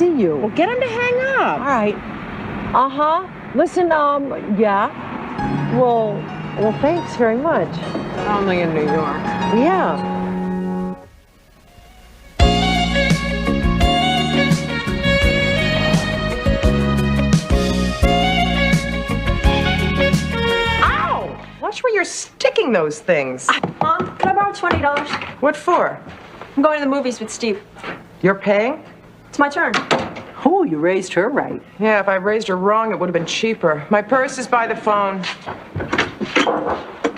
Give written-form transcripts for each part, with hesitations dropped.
see you. Well, get him to hang up. All right. Uh-huh. Listen, yeah. Well, thanks very much. Only in New York. Yeah. Ow! Watch where you're sticking those things. Mom, can I borrow $20? What for? I'm going to the movies with Steve. You're paying? It's my turn. Oh, you raised her right. Yeah, if I raised her wrong, it would have been cheaper. My purse is by the phone.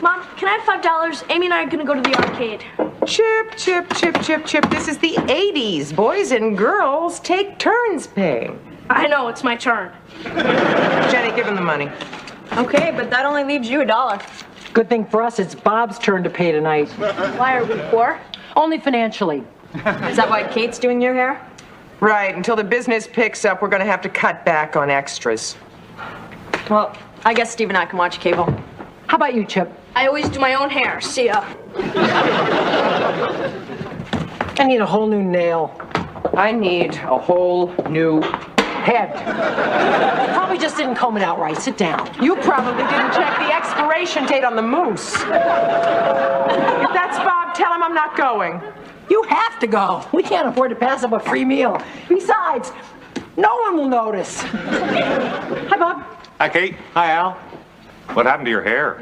Mom, can I have $5? Amy and I are going to go to the arcade. Chip, chip, chip, chip, chip. This is the 80s. Boys and girls take turns paying. I know, it's my turn. Jenny, give him the money. Okay, but that only leaves you $1. Good thing for us, it's Bob's turn to pay tonight. Why are we poor? Only financially. Is that why Kate's doing your hair? Right, until the business picks up, we're going to have to cut back on extras. Well, I guess Steve and I can watch cable. How about you, Chip? I always do my own hair. See ya. I need a whole new nail. I need a whole new Head. You probably just didn't comb it out right. Sit down. You probably didn't check the expiration date on the moose. If that's Bob, tell him I'm not going. You have to go. We can't afford to pass up a free meal. Besides, no one will notice. Hi, Bob. Hi, Kate. Hi, Al. What happened to your hair?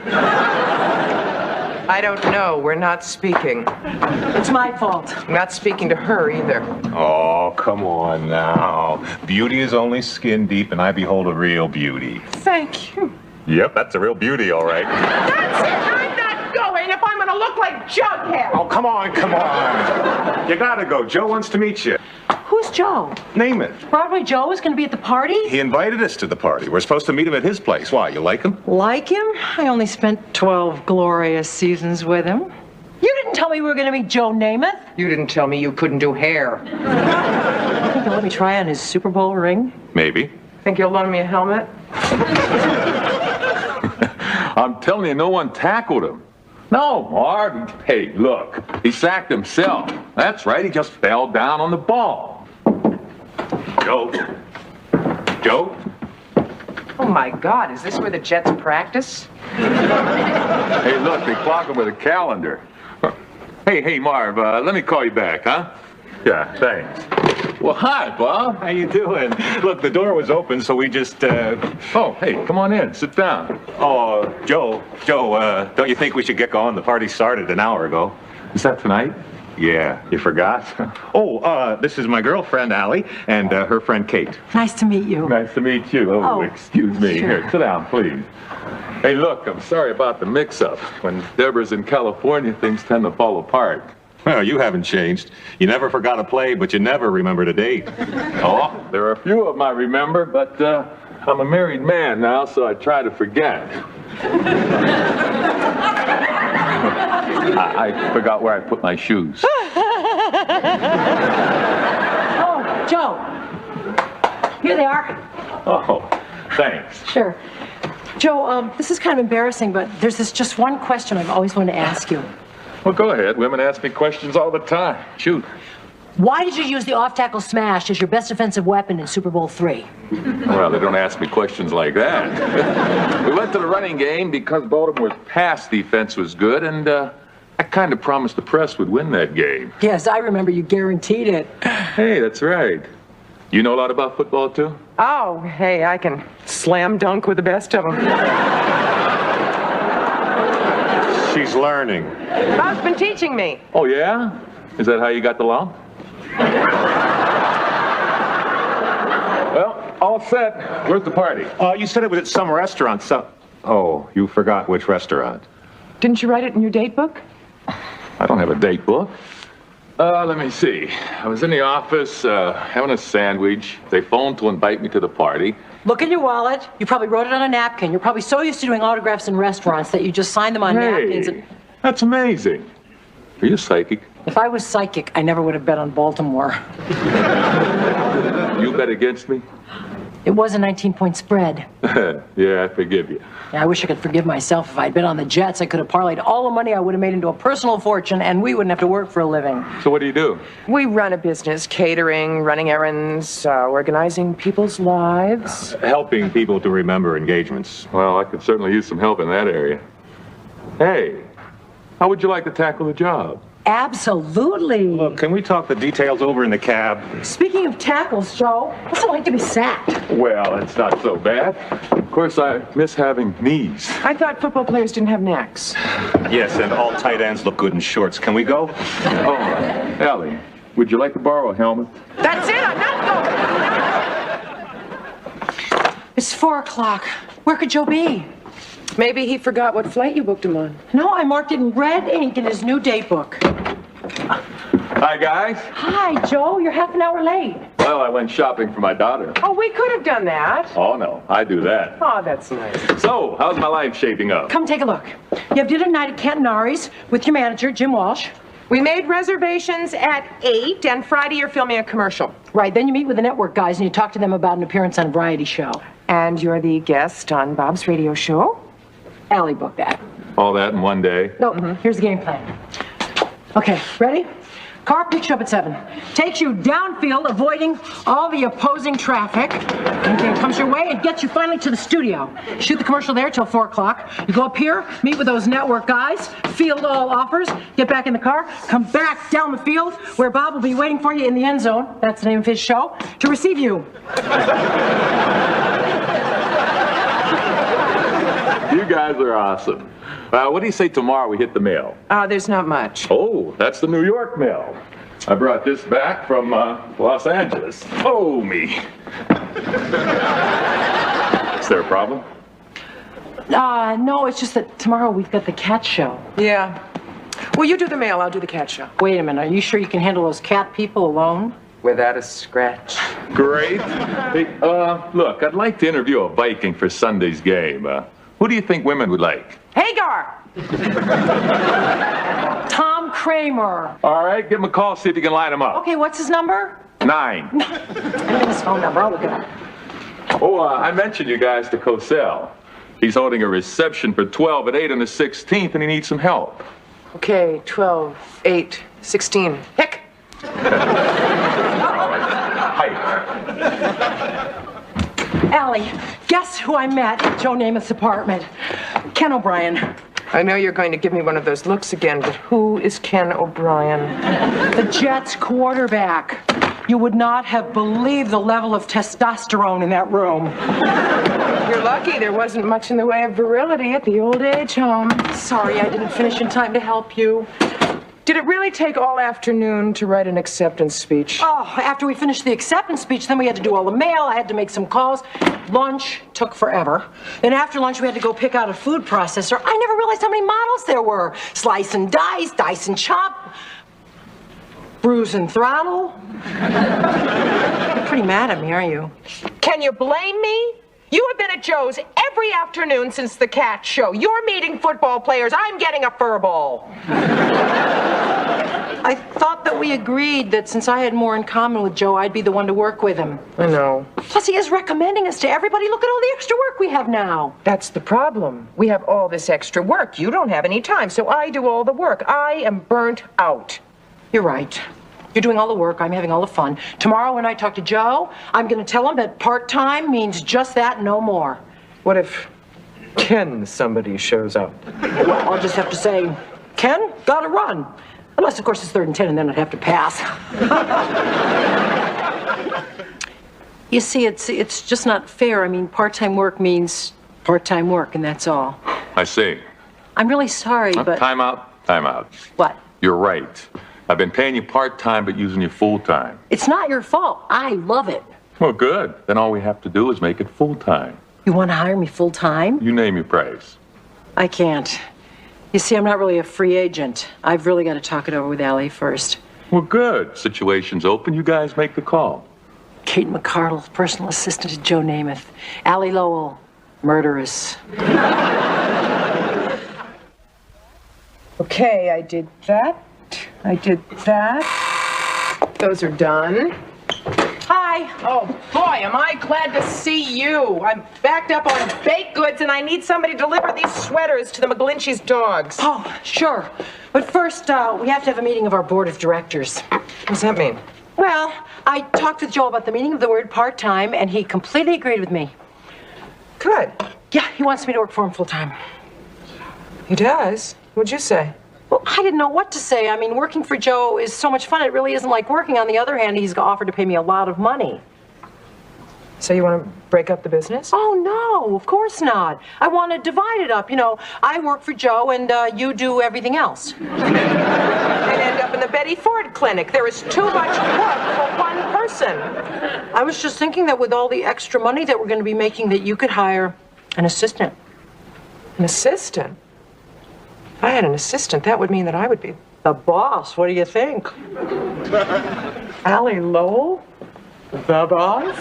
I don't know. We're not speaking. It's my fault. I'm not speaking to her either. Oh, come on now. Beauty is only skin deep, and I behold a real beauty. Thank you. Yep, that's a real beauty, all right. That's it. I'm not going if I'm going to look like Jughead. Oh, come on, come on. You gotta go. Joe wants to meet you. Who's Joe? Namath. Broadway Joe is going to be at the party? He invited us to the party. We're supposed to meet him at his place. Why, you like him? Like him? I only spent 12 glorious seasons with him. You didn't tell me we were going to meet Joe Namath. You didn't tell me you couldn't do hair. Think you'll let me try on his Super Bowl ring? Maybe. Think you'll loan me a helmet? I'm telling you, no one tackled him. No, Marv. Hey, look, he sacked himself. That's right, he just fell down on the ball. Joe. Joe? Oh, my God. Is this where the Jets practice? Hey, look, they clock him with a calendar. Hey, Marv, let me call you back, huh? Yeah, thanks. Well, hi, Bob. How you doing? Look, the door was open, so we just, Oh, hey, come on in. Sit down. Oh, Joe, don't you think we should get going? The party started an hour ago. Is that tonight? Yeah, you forgot? Oh, this is my girlfriend, Allie, and her friend, Kate. Nice to meet you. Nice to meet you. Oh, excuse me. Sure. Here, sit down, please. Hey, look, I'm sorry about the mix-up. When Deborah's in California, things tend to fall apart. Well, you haven't changed. You never forgot a play, but you never remembered a date. Oh, there are a few of them I remember, but I'm a married man now, so I try to forget. I forgot where I put my shoes. Oh, Joe. Here they are. Oh, thanks. Sure. Joe, this is kind of embarrassing, but there's just one question I've always wanted to ask you. Well, go ahead. Women ask me questions all the time. Shoot. Why did you use the off-tackle smash as your best offensive weapon in Super Bowl III? Well, they don't ask me questions like that. We went to the running game because Baltimore's pass defense was good, and I kind of promised the press we'd win that game. Yes, I remember you guaranteed it. Hey, that's right. You know a lot about football, too? Oh, hey, I can slam dunk with the best of them. She's learning. Bob's been teaching me. Oh, yeah? Is that how you got the lump? Well, all set. Where's the party? You said it was at some restaurant, so... Oh, you forgot which restaurant. Didn't you write it in your date book? I don't have a date book. Let me see. I was in the office having a sandwich. They phoned to invite me to the party. Look in your wallet. You probably wrote it on a napkin. You're probably so used to doing autographs in restaurants that you just signed them on napkins. And... That's amazing. Are you psychic? If I was psychic, I never would have bet on Baltimore. You bet against me? It was a 19-point spread. Yeah, I forgive you. Yeah, I wish I could forgive myself. If I'd been on the Jets, I could have parlayed all the money I would have made into a personal fortune, and we wouldn't have to work for a living. So what do you do? We run a business, catering, running errands, organizing people's lives. Helping people to remember engagements. Well, I could certainly use some help in that area. Hey, how would you like to tackle the job? Absolutely. Look, can we talk the details over in the cab? Speaking of tackles, Joe, what's it like to be sacked? Well, it's not so bad. Of course, I miss having knees. I thought football players didn't have necks. Yes, and all tight ends look good in shorts. Can we go? Oh, Allie, would you like to borrow a helmet? That's it, I'm not going. It's 4 o'clock. Where could Joe be? Maybe he forgot what flight you booked him on. No, I marked it in red ink in his new date book. Hi, guys. Hi, Joe. You're half an hour late. Well, I went shopping for my daughter. Oh, we could have done that. Oh, no, I do that. Oh, that's nice. So, how's my life shaping up? Come take a look. You have dinner tonight at Cantonari's with your manager, Jim Walsh. We made reservations at 8, and Friday you're filming a commercial. Right, then you meet with the network guys and you talk to them about an appearance on a variety show. And you're the guest on Bob's radio show? Allie booked that. All that in one day? No, Here's the game plan. Okay, ready? Car picks you up at 7. Takes you downfield, avoiding all the opposing traffic. And comes your way and gets you finally to the studio. Shoot the commercial there till 4 o'clock. You go up here, meet with those network guys, field all offers, get back in the car, come back down the field where Bob will be waiting for you in the end zone. That's the name of his show, to receive you. You guys are awesome. What do you say tomorrow we hit the mail? There's not much. Oh, that's the New York mail. I brought this back from Los Angeles. Oh, me. Is there a problem? No, it's just that tomorrow we've got the cat show. Yeah. Well, you do the mail, I'll do the cat show. Wait a minute, are you sure you can handle those cat people alone? Without a scratch. Great. Hey, look, I'd like to interview a Viking for Sunday's game. Who do you think women would like? Hagar! Tom Kramer. All right, give him a call, see if you can line him up. Okay, what's his number? 9. I mean his phone number, I'll look it up. Oh, I mentioned you guys to Cosell. He's holding a reception for 12 at 8 on the 16th, and he needs some help. Okay, 12, 8, 16. Hick! Hi. Allie, guess who I met at Joe Namath's apartment? Ken O'Brien. I know you're going to give me one of those looks again, but who is Ken O'Brien? The Jets quarterback. You would not have believed the level of testosterone in that room. You're lucky there wasn't much in the way of virility at the old age home. Sorry, I didn't finish in time to help you. Did it really take all afternoon to write an acceptance speech? Oh, after we finished the acceptance speech, then we had to do all the mail. I had to make some calls. Lunch took forever. Then after lunch, we had to go pick out a food processor. I never realized how many models there were. Slice and dice and chop, bruise and throttle. You're pretty mad at me, aren't you? Can you blame me? You have been at Joe's every afternoon since the cat show. You're meeting football players. I'm getting a fur ball. I thought that we agreed that since I had more in common with Joe, I'd be the one to work with him. I know. Plus, he is recommending us to everybody. Look at all the extra work we have now. That's the problem. We have all this extra work. You don't have any time, so I do all the work. I am burnt out. You're right. You're doing all the work. I'm having all the fun. Tomorrow when I talk to Joe, I'm going to tell him that part-time means just that, no more. What if Ken somebody shows up? Well, I'll just have to say, Ken, gotta run. Unless, of course, it's 3rd and 10, and then I'd have to pass. You see, it's just not fair. I mean, part-time work means part-time work, and that's all. I see. I'm really sorry, but... Time out. What? You're right. I've been paying you part-time, but using you full-time. It's not your fault. I love it. Well, good. Then all we have to do is make it full-time. You want to hire me full-time? You name your price. I can't. You see, I'm not really a free agent. I've really got to talk it over with Allie first. Well, good. Situation's open. You guys make the call. Kate McCardle, personal assistant to Joe Namath. Allie Lowell, murderess. Okay, I did that. Those are done. Hi. Hi. Oh, boy, am I glad to see you. I'm backed up on baked goods, and I need somebody to deliver these sweaters to the McGlinchey's dogs. Oh, sure. But first, we have to have a meeting of our board of directors. What does that mean? Well, I talked with Joel about the meaning of the word part-time, and he completely agreed with me. Good. Yeah, he wants me to work for him full-time. He does? What'd you say? Well, I didn't know what to say. I mean, working for Joe is so much fun. It really isn't like working. On the other hand, he's offered to pay me a lot of money. So you want to break up the business? Oh, no, of course not. I want to divide it up. You know, I work for Joe and you do everything else. And end up in the Betty Ford clinic. There is too much work for one person. I was just thinking that with all the extra money that we're going to be making, that you could hire an assistant. An assistant? If I had an assistant, that would mean that I would be The boss, what do you think? Allie Lowell? The boss?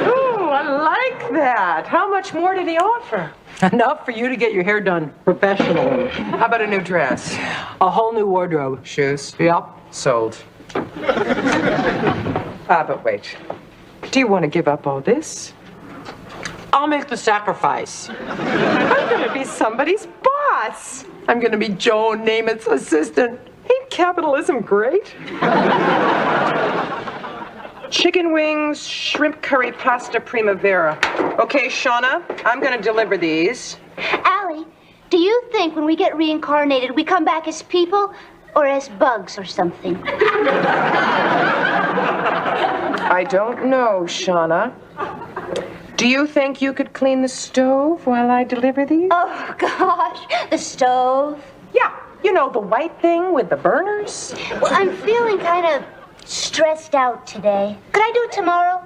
Ooh, I like that. How much more did he offer? Enough for you to get your hair done professionally. How about a new dress? A whole new wardrobe. Shoes? Yep. Sold. But wait. Do you want to give up all this? I'll make the sacrifice. I'm going to be somebody's boss. I'm going to be Joe Namath's assistant. Ain't capitalism great? Chicken wings, shrimp curry, pasta primavera. Okay, Shauna, I'm going to deliver these. Allie, do you think when we get reincarnated, we come back as people or as bugs or something? I don't know, Shauna. Do you think you could clean the stove while I deliver these? Oh, gosh, the stove. Yeah, you know, the white thing with the burners. Well, I'm feeling kind of stressed out today. Could I do it tomorrow?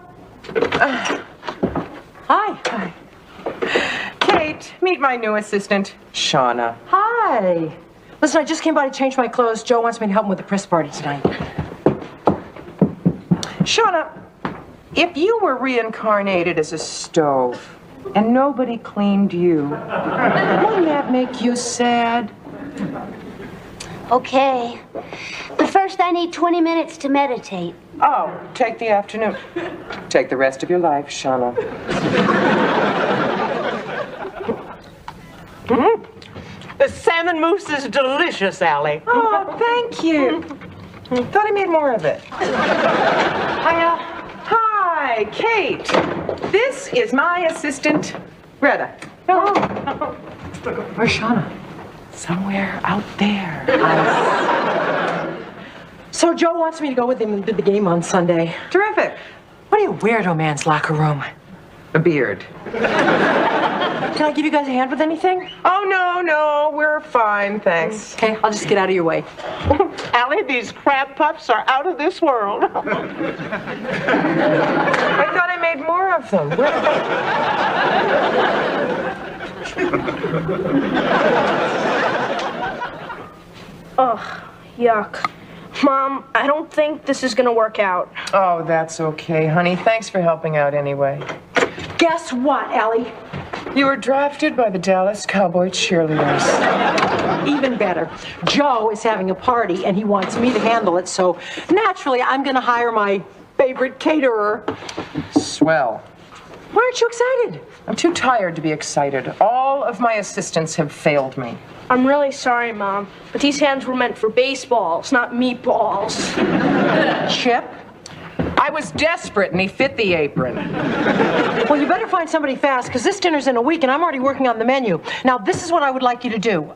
Hi. Kate, meet my new assistant, Shauna. Hi. Listen, I just came by to change my clothes. Joe wants me to help him with the press party tonight. Shauna, if you were reincarnated as a stove and nobody cleaned you, wouldn't that make you sad? Okay. But first, I need 20 minutes to meditate. Oh, take the afternoon. Take the rest of your life, Shauna. The salmon mousse is delicious, Allie. Oh, thank you. Thought I made more of it. Hi, Kate. This is my assistant, Greta. Where's Shauna? Somewhere out there. So Joe wants me to go with him to the game on Sunday. Terrific. What do you weirdo man's locker room? A beard. Can I give you guys a hand with anything? Oh, no, we're fine, thanks. Okay, I'll just get out of your way. Allie, these crab puffs are out of this world. I thought I made more of them. Where are they? Ugh, yuck. Mom, I don't think this is gonna work out. Oh, that's okay, honey. Thanks for helping out anyway. Guess what, Allie? You were drafted by the Dallas Cowboy cheerleaders. Even better. Joe is having a party and he wants me to handle it, so naturally I'm gonna hire my favorite caterer. Swell. Why aren't you excited? I'm too tired to be excited. All of my assistants have failed me. I'm really sorry, Mom, but these hands were meant for baseballs, not meatballs. Chip? I was desperate and he fit the apron. Well, you better find somebody fast, because this dinner's in a week and I'm already working on the menu. Now, this is what I would like you to do.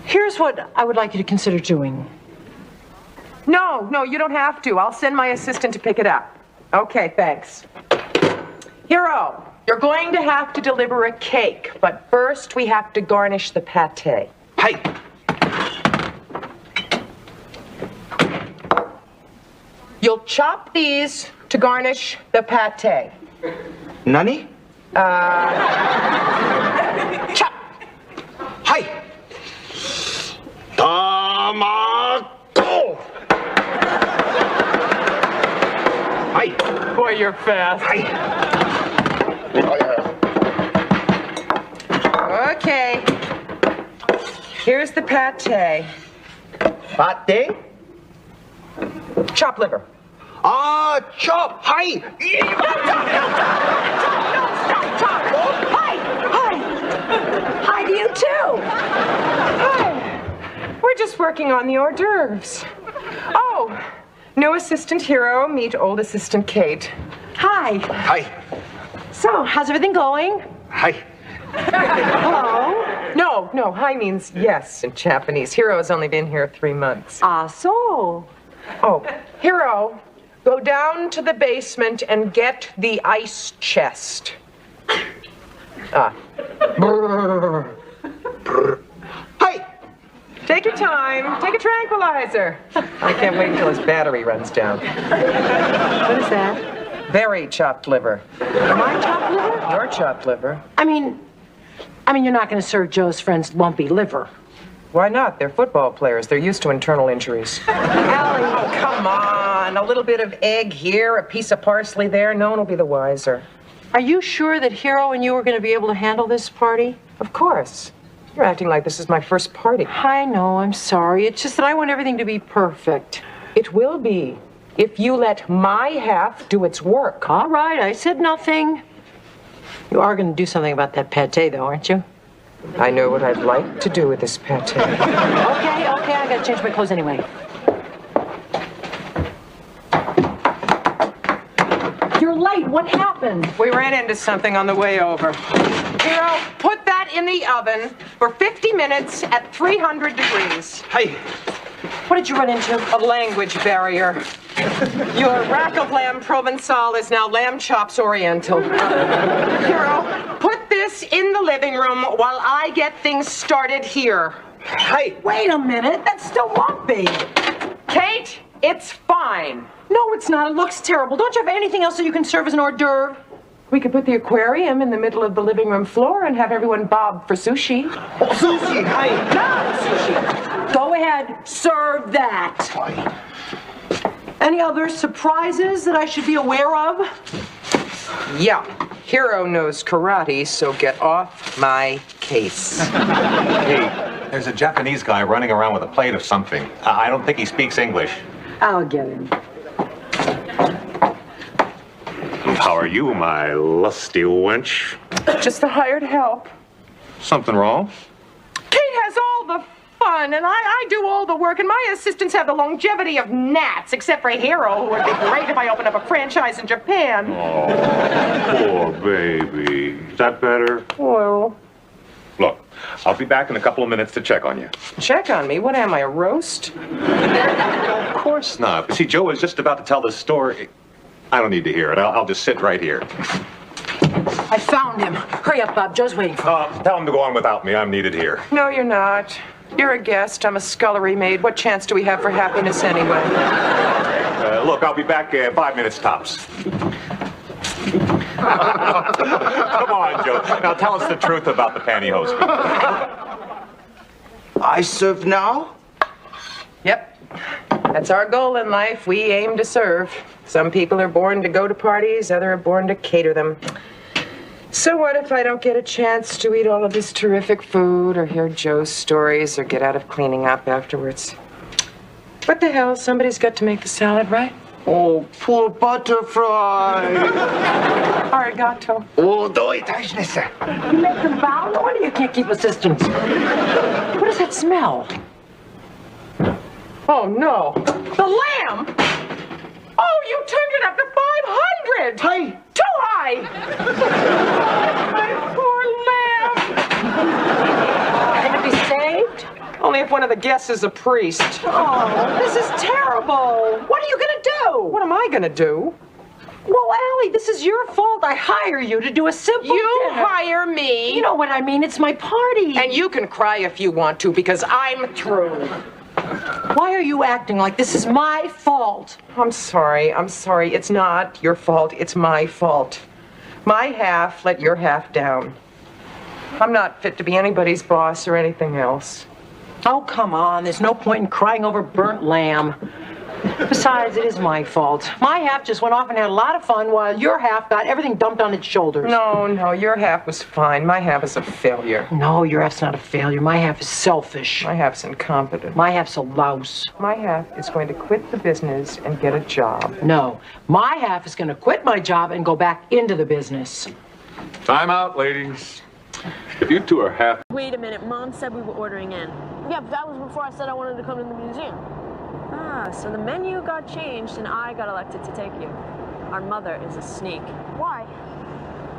Here's what I would like you to consider doing. No, you don't have to. I'll send my assistant to pick it up. Okay, thanks. Hero, you're going to have to deliver a cake, but first we have to garnish the pâté. Hi. You'll chop these to garnish the pâté. Nani? Chop! Hi. Tamago. Hi. Boy, you're fast. Hi. Okay. Here's the pâté. Pate. Chop liver. Chop! Hi! Hi to you too. Hi. We're just working on the hors d'oeuvres. Oh, new assistant Hero, meet old assistant Kate. Hi. Hi! So, how's everything going? Hi! Hello? No, hi means yes in Japanese. Hero has only been here 3 months. Ah, so. Oh, Hero, go down to the basement and get the ice chest. Hi! Take your time. Take a tranquilizer. I can't wait until his battery runs down. What is that? Very chopped liver. My chopped liver? Your chopped liver. I mean, you're not going to serve Joe's friend's lumpy liver. Why not? They're football players. They're used to internal injuries. Allie, oh, come on. A little bit of egg here, a piece of parsley there. No one will be the wiser. Are you sure that Hero and you are going to be able to handle this party? Of course. You're acting like this is my first party. I know, I'm sorry. It's just that I want everything to be perfect. It will be if you let my half do its work. All right, I said nothing. You are going to do something about that pate, though, aren't you? I know what I'd like to do with this pate. Okay, I got to change my clothes anyway. You're late. What happened? We ran into something on the way over. Hero, put that in the oven for 50 minutes at 300 degrees. Hi! What did you run into? A language barrier. Your rack of lamb Provençal is now lamb chops Oriental. Hero, put this in the living room while I get things started here. Hi! Wait a minute. That's still lumpy. Kate, it's fine. No, it's not. It looks terrible. Don't you have anything else that you can serve as an hors d'oeuvre? We could put the aquarium in the middle of the living room floor and have everyone bob for sushi. Sushi! Hi! No, sushi. Go ahead. Serve that. Hi! Any other surprises that I should be aware of? Yeah, Hero knows karate, so get off my case. Hey, there's a Japanese guy running around with a plate of something. I don't think he speaks English. I'll get him. How are you, my lusty wench? Just the hired help. Something wrong? Kate has all the fun, and I do all the work, and my assistants have the longevity of gnats, except for Hero, who would be great if I opened up a franchise in Japan. Oh, poor baby. Is that better? Well, Look, I'll be back in a couple of minutes to check on you. check on me. What am I, a roast? Of course not. See, Joe was just about to tell this story. I don't need to hear it. I'll just sit right here. I found him. Hurry up, Bob. Joe's waiting for me. Tell him to go on without me. I'm needed here. No, you're not. You're a guest. I'm a scullery maid. What chance do we have for happiness anyway? Look, I'll be back 5 minutes tops. Come on, Joe. Now tell us the truth about the pantyhose. I serve now? Yep. That's our goal in life. We aim to serve. Some people are born to go to parties, others are born to cater them. So what if I don't get a chance to eat all of this terrific food or hear Joe's stories or get out of cleaning up afterwards? What the hell? Somebody's got to make the salad, right? Oh, poor butterfly! Arigato. Oh, do it, nice. You make them bow? No wonder you can't keep assistants. What does that smell? Oh, no. The lamb! Oh, you turned it up to 500! Hi! Too high! My poor lamb! Can it be saved? Only if one of the guests is a priest. Oh, this is terrible. What are you going to do? What am I gonna do? Well, Allie, this is your fault. I hire you to do a simple You dinner. hire me, You know what I mean. It's my party. and you can cry if you want to, because I'm through. Why are you acting like this is my fault? I'm sorry. It's not your fault. It's my fault. My half let your half down. I'm not fit to be anybody's boss or anything else. Oh, come on. There's no point in crying over burnt lamb. Besides, it is my fault. My half just went off and had a lot of fun while your half got everything dumped on its shoulders. No, your half was fine. My half is a failure. No, your half's not a failure. My half is selfish. My half's incompetent. My half's a louse. My half is going to quit the business and get a job. No, my half is going to quit my job and go back into the business. Time out, ladies. If you two are half... Wait a minute, Mom said we were ordering in. Yeah, but that was before I said I wanted to come to the museum. Ah, so the menu got changed and I got elected to take you. Our mother is a sneak. Why?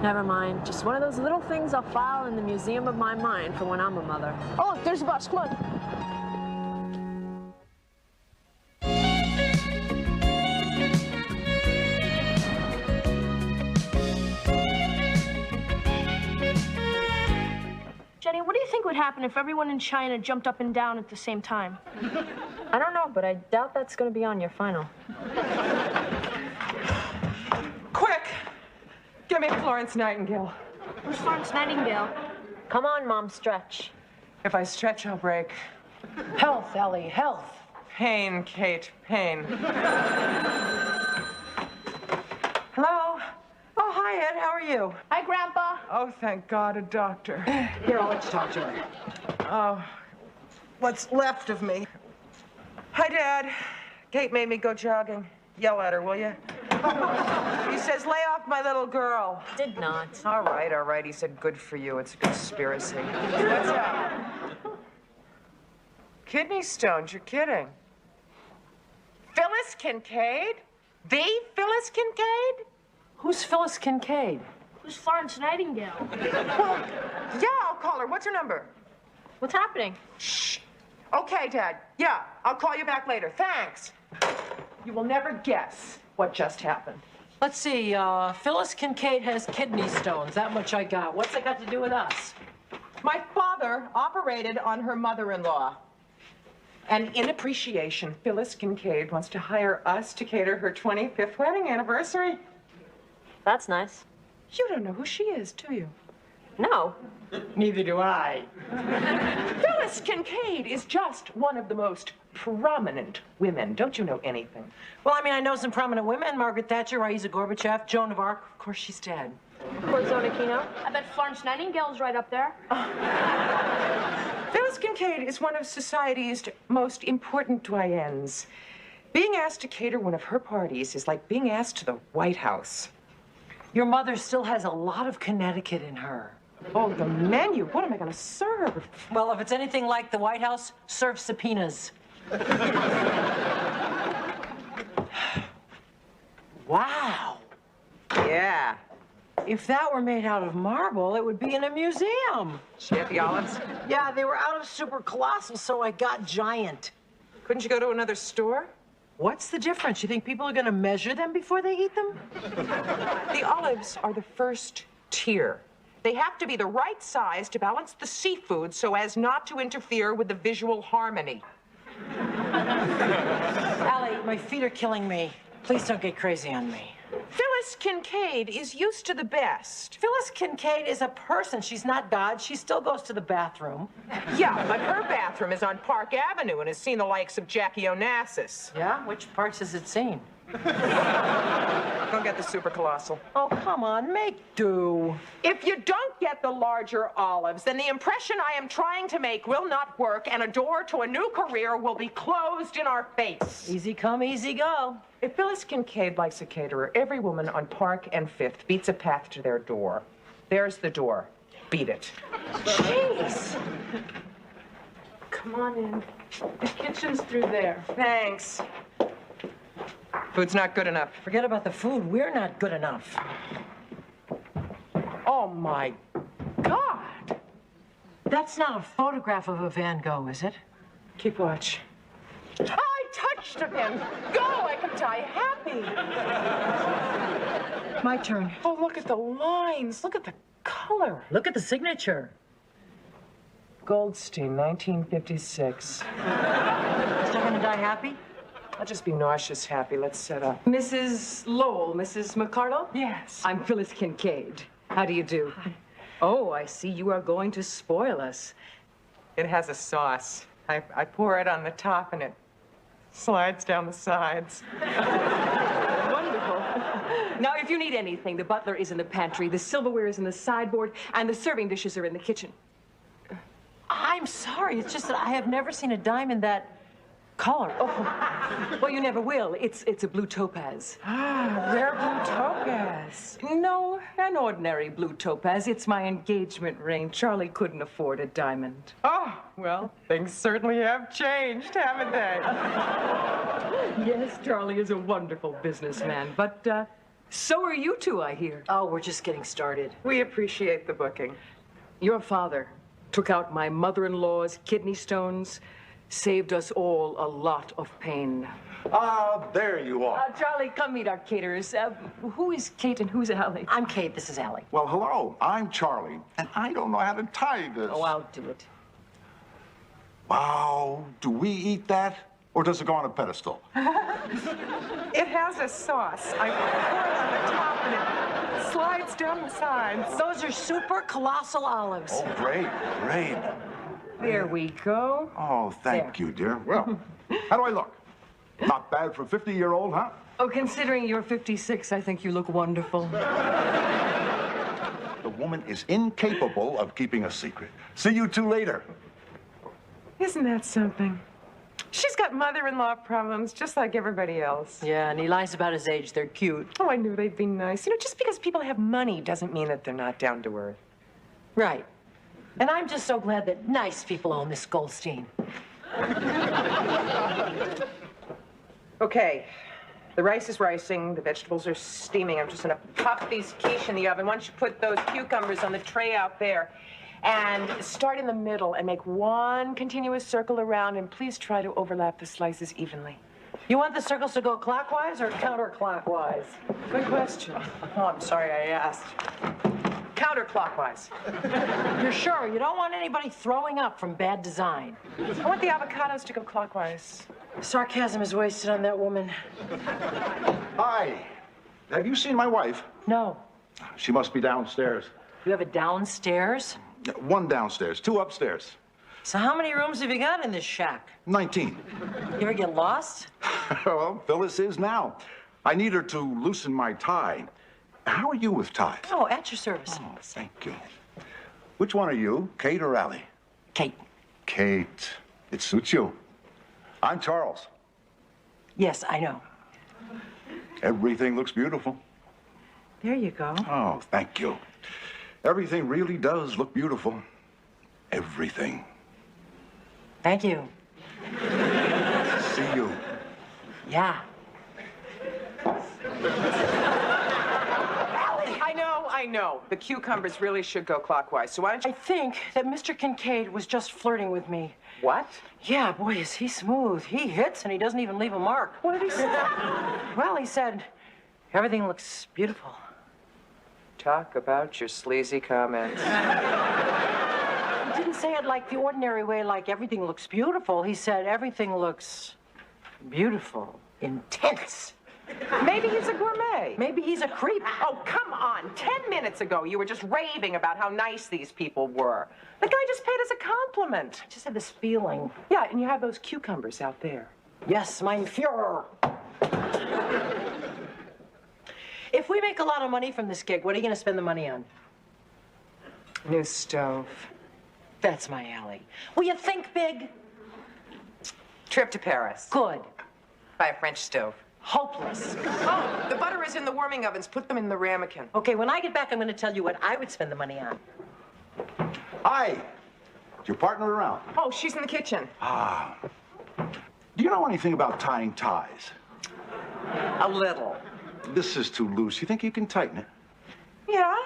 Never mind, just one of those little things I'll file in the museum of my mind for when I'm a mother. Oh, look, there's the bus. Come on. Jenny, what do you think would happen if everyone in China jumped up and down at the same time? I don't know, but I doubt that's going to be on your final. Quick! Give me Florence Nightingale. Who's Florence Nightingale? Come on, Mom, stretch. If I stretch, I'll break. Health, Ellie, health. Pain, Kate, pain. Hello? Oh, hi, Ed. How are you? Hi, Grandpa. Oh, thank God, a doctor. Here, I'll let you talk to her. Oh, what's left of me? Hi, Dad. Kate made me go jogging. Yell at her, will you? He says, lay off my little girl. Did not. All right. He said, good for you. It's a conspiracy. What's up? Kidney stones, you're kidding. Phyllis Kincaid? The Phyllis Kincaid? Who's Phyllis Kincaid? Who's Florence Nightingale? Well, yeah, I'll call her. What's her number? What's happening? Shh. Okay, Dad. Yeah, I'll call you back later. Thanks. You will never guess what just happened. Let's see, Phyllis Kincaid has kidney stones. That much I got. What's that got to do with us? My father operated on her mother-in-law. And in appreciation, Phyllis Kincaid wants to hire us to cater her 25th wedding anniversary. That's nice. You don't know who she is, do you? No. Neither do I. Phyllis Kincaid is just one of the most prominent women. Don't you know anything? Well, I mean, I know some prominent women. Margaret Thatcher, Raisa Gorbachev, Joan of Arc. Of course, she's dead. Corazon Aquino? I bet Florence Nightingale's right up there. Phyllis Kincaid is one of society's most important doyens. Being asked to cater one of her parties is like being asked to the White House. Your mother still has a lot of Connecticut in her. Oh, the menu. What am I going to serve? Well, if it's anything like the White House, serve subpoenas. Wow. Yeah. If that were made out of marble, it would be in a museum. She had the olives? Yeah, they were out of super colossal, so I got giant. Couldn't you go to another store? What's the difference? You think people are going to measure them before they eat them? The olives are the first tier. They have to be the right size to balance the seafood so as not to interfere with the visual harmony. Allie, my feet are killing me. Please don't get crazy on me. Phyllis Kincaid is used to the best. Phyllis Kincaid is a person. She's not God. She still goes to the bathroom. Yeah, but her bathroom is on Park Avenue and has seen the likes of Jackie Onassis. Yeah? Which parts has it seen? Go get the super colossal. Oh, come on, make do. If you don't get the larger olives, then the impression I am trying to make will not work and a door to a new career will be closed in our face. Easy come, easy go. If Phyllis Kincaid likes a caterer, every woman on Park and Fifth beats a path to their door. There's the door. Beat it. Jeez. Come on in. The kitchen's through there. Thanks. Food's not good enough. Forget about the food. We're not good enough. Oh, my God. That's not a photograph of a Van Gogh, is it? Keep watch. I touched him. Go, I can die happy. My turn. Oh, look at the lines. Look at the color. Look at the signature. Goldstein, 1956. Still gonna die happy? I'll just be nauseous happy. Let's set up. Mrs. Lowell, Mrs. McCardle? Yes. I'm Phyllis Kincaid. How do you do? Hi. Oh, I see you are going to spoil us. It has a sauce. I pour it on the top and it Slides down the sides. Wonderful. Now, if you need anything, the butler is in the pantry, the silverware is in the sideboard, and the serving dishes are in the kitchen. I'm sorry. It's just that I have never seen a dime in that color. Oh, well, you never will. It's a blue topaz. Ah, rare blue topaz. No, an ordinary blue topaz. It's my engagement ring. Charlie couldn't afford a diamond. Oh, well, things certainly have changed, haven't they? Yes, Charlie is a wonderful businessman, but so are you two, I hear. Oh, we're just getting started. We appreciate the booking. Your father took out my mother-in-law's kidney stones, saved us all a lot of pain. Ah, there you are. Charlie, come meet our caterers. Who is Kate and who's Allie? I'm Kate. This is Allie. Well, hello. I'm Charlie, and I don't know how to tie this. Oh, I'll do it. Wow. Do we eat that? Or does it go on a pedestal? It has a sauce. I pour it on the top and it slides down the sides. Those are super colossal olives. Oh, great, great. There we go. Oh, thank you, dear. Well, how do I look? Not bad for a 50-year-old, huh? Oh, considering you're 56, I think you look wonderful. The woman is incapable of keeping a secret. See you two later. Isn't that something? She's got mother-in-law problems, just like everybody else. Yeah, and he lies about his age. They're cute. Oh, I knew they'd be nice. You know, just because people have money doesn't mean that they're not down to earth. Right. And I'm just so glad that nice people own this Goldstein. Okay, the rice is ricing, the vegetables are steaming. I'm just gonna pop these quiche in the oven. Why don't you put those cucumbers on the tray out there and start in the middle and make one continuous circle around, and please try to overlap the slices evenly. You want the circles to go clockwise or counterclockwise? Good question. Oh, I'm sorry I asked. Counterclockwise. You're sure? You don't want anybody throwing up from bad design. I want the avocados to go clockwise. Sarcasm is wasted on that woman. Hi. Have you seen my wife? No. She must be downstairs. You have a downstairs? One downstairs, two upstairs. So how many rooms have you got in this shack? 19. You ever get lost? Well, Phyllis is now. I need her to loosen my tie. How are you with ties? Oh, at your service. Oh, thank you. Which one are you, Kate or Allie? Kate. Kate. It suits you. I'm Charles. Yes, I know. Everything looks beautiful. There you go. Oh, thank you. Everything really does look beautiful. Everything. Thank you. See you. Yeah. I know. The cucumbers really should go clockwise. So why don't you... I think that Mr. Kincaid was just flirting with me. What? Yeah, boy, is he smooth. He hits and he doesn't even leave a mark. What did he say? Well, he said, everything looks beautiful. Talk about your sleazy comments. He didn't say it like the ordinary way, like everything looks beautiful. He said everything looks beautiful, intense. Maybe he's a gourmet. Maybe he's a creep. Oh, come on. 10 minutes ago, you were just raving about how nice these people were. The guy just paid us a compliment. I just had this feeling. Yeah, and you have those cucumbers out there. Yes, mein Führer. If we make a lot of money from this gig, what are you going to spend the money on? New stove. That's my alley. Will you think big? Trip to Paris. Good. Buy a French stove. Hopeless. Oh, the butter is in the warming ovens. Put them in the ramekin. Okay, when I get back, I'm going to tell you what I would spend the money on. Hi. Is your partner around? Oh, she's in the kitchen. Ah. Do you know anything about tying ties? A little. This is too loose. You think you can tighten it? Yeah.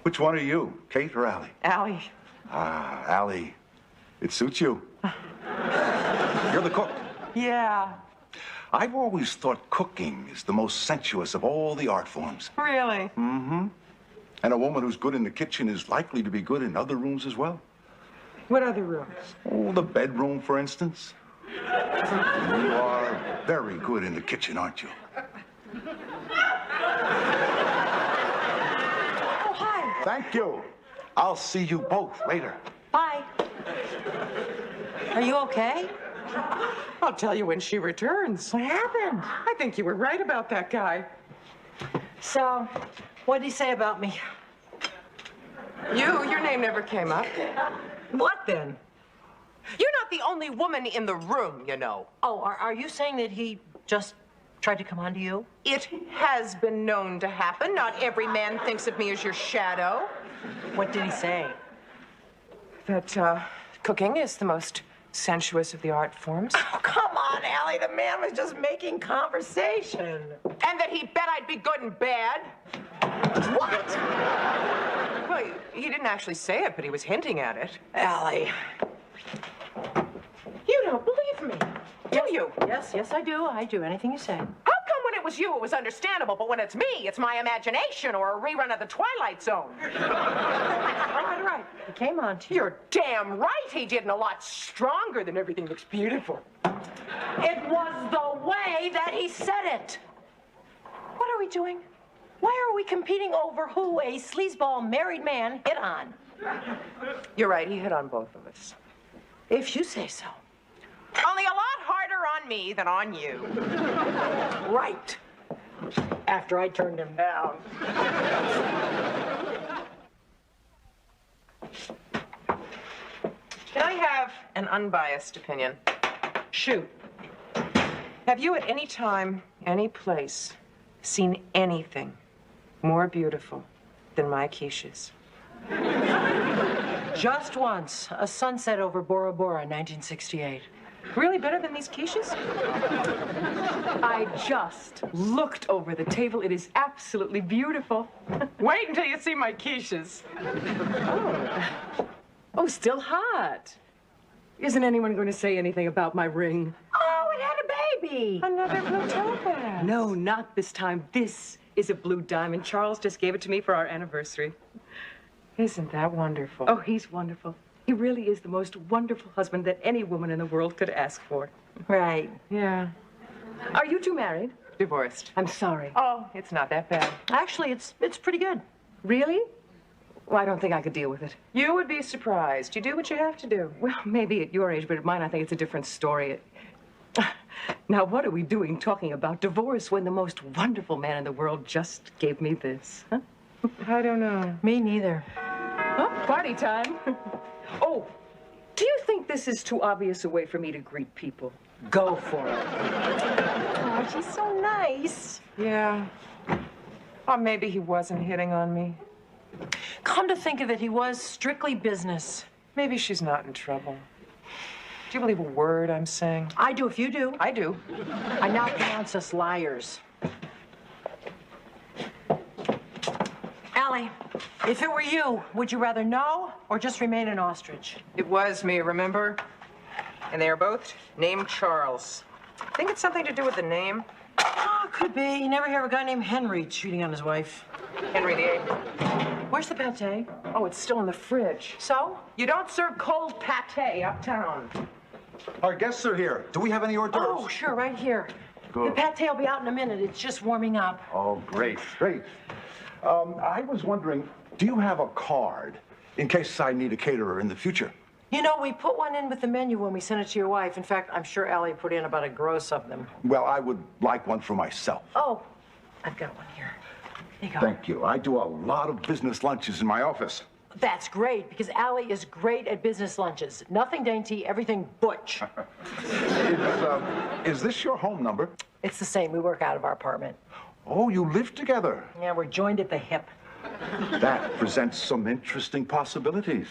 Which one are you, Kate or Allie? Allie. Ah, Allie. It suits you. You're the cook. Yeah. I've always thought cooking is the most sensuous of all the art forms. Really? Mm-hmm. And a woman who's good in the kitchen is likely to be good in other rooms as well. What other rooms? Oh, the bedroom, for instance. You are very good in the kitchen, aren't you? Oh, hi. Thank you. I'll see you both later. Bye. Are you okay? I'll tell you when she returns. What happened? I think you were right about that guy. So, what did he say about me? Your name never came up. What then? You're not the only woman in the room, you know. Oh, are you saying that he just tried to come on to you? It has been known to happen. Not every man thinks of me as your shadow. What did he say? That cooking is the most sensuous of the art forms. Oh, come on, Allie. The man was just making conversation. And that he bet I'd be good and bad. What? Well, he didn't actually say it, but he was hinting at it. Allie. You don't believe me, do you? Yes, I do. I do. Anything you say. How come when it was you, it was understandable, but when it's me, it's my imagination or a rerun of The Twilight Zone? All right. He came on to you. You're damn right he did, and a lot stronger than everything looks beautiful. It was the way that he said it. What are we doing? Why are we competing over who a sleazeball married man hit on? You're right, he hit on both of us. If you say so. Only a lot harder on me than on you. Right. After I turned him down. Can I have an unbiased opinion? Shoot. Have you at any time, any place, seen anything more beautiful than my quiches? Just once. A sunset over Bora Bora in 1968. Really better than these quiches? I just looked over the table. It is absolutely beautiful. Wait until you see my quiches. Oh, still hot. Isn't anyone going to say anything about my ring? Oh, it had a baby. Another blue topaz. No, not this time. This is a blue diamond. Charles just gave it to me for our anniversary. Isn't that wonderful? Oh, he's wonderful. He really is the most wonderful husband that any woman in the world could ask for. Right. Yeah. Are you two married? Divorced. I'm sorry. Oh, it's not that bad. Actually, it's pretty good. Really? Well, I don't think I could deal with it. You would be surprised. You do what you have to do. Well, maybe at your age, but at mine, I think it's a different story. Now, what are we doing talking about divorce when the most wonderful man in the world just gave me this? Huh? I don't know. Me neither. Huh? Party time. Oh, do you think this is too obvious a way for me to greet people? Go for it. Oh, she's so nice. Yeah. Or maybe he wasn't hitting on me. Come to think of it, he was strictly business. Maybe she's not in trouble. Do you believe a word I'm saying? I do if you do. I do. I now pronounce us liars. Allie, if it were you, would you rather know or just remain an ostrich? It was me, remember? And they are both named Charles. Think it's something to do with the name? Oh, could be. You never hear of a guy named Henry cheating on his wife. Henry VIII. Where's the pate? Oh, it's still in the fridge. So? You don't serve cold pate uptown. Our guests are here. Do we have any hors d'oeuvres? Oh, sure, right here. Good. The pate will be out in a minute. It's just warming up. Oh, great, great. I was wondering, do you have a card in case I need a caterer in the future? You know, we put one in with the menu when we sent it to your wife. In fact, I'm sure Allie put in about a gross of them. Well, I would like one for myself. Oh, I've got one here. There you go. Thank you. I do a lot of business lunches in my office. That's great, because Allie is great at business lunches. Nothing dainty, everything butch. Is this your home number? It's the same. We work out of our apartment. Oh, you live together. Yeah, we're joined at the hip. That presents some interesting possibilities.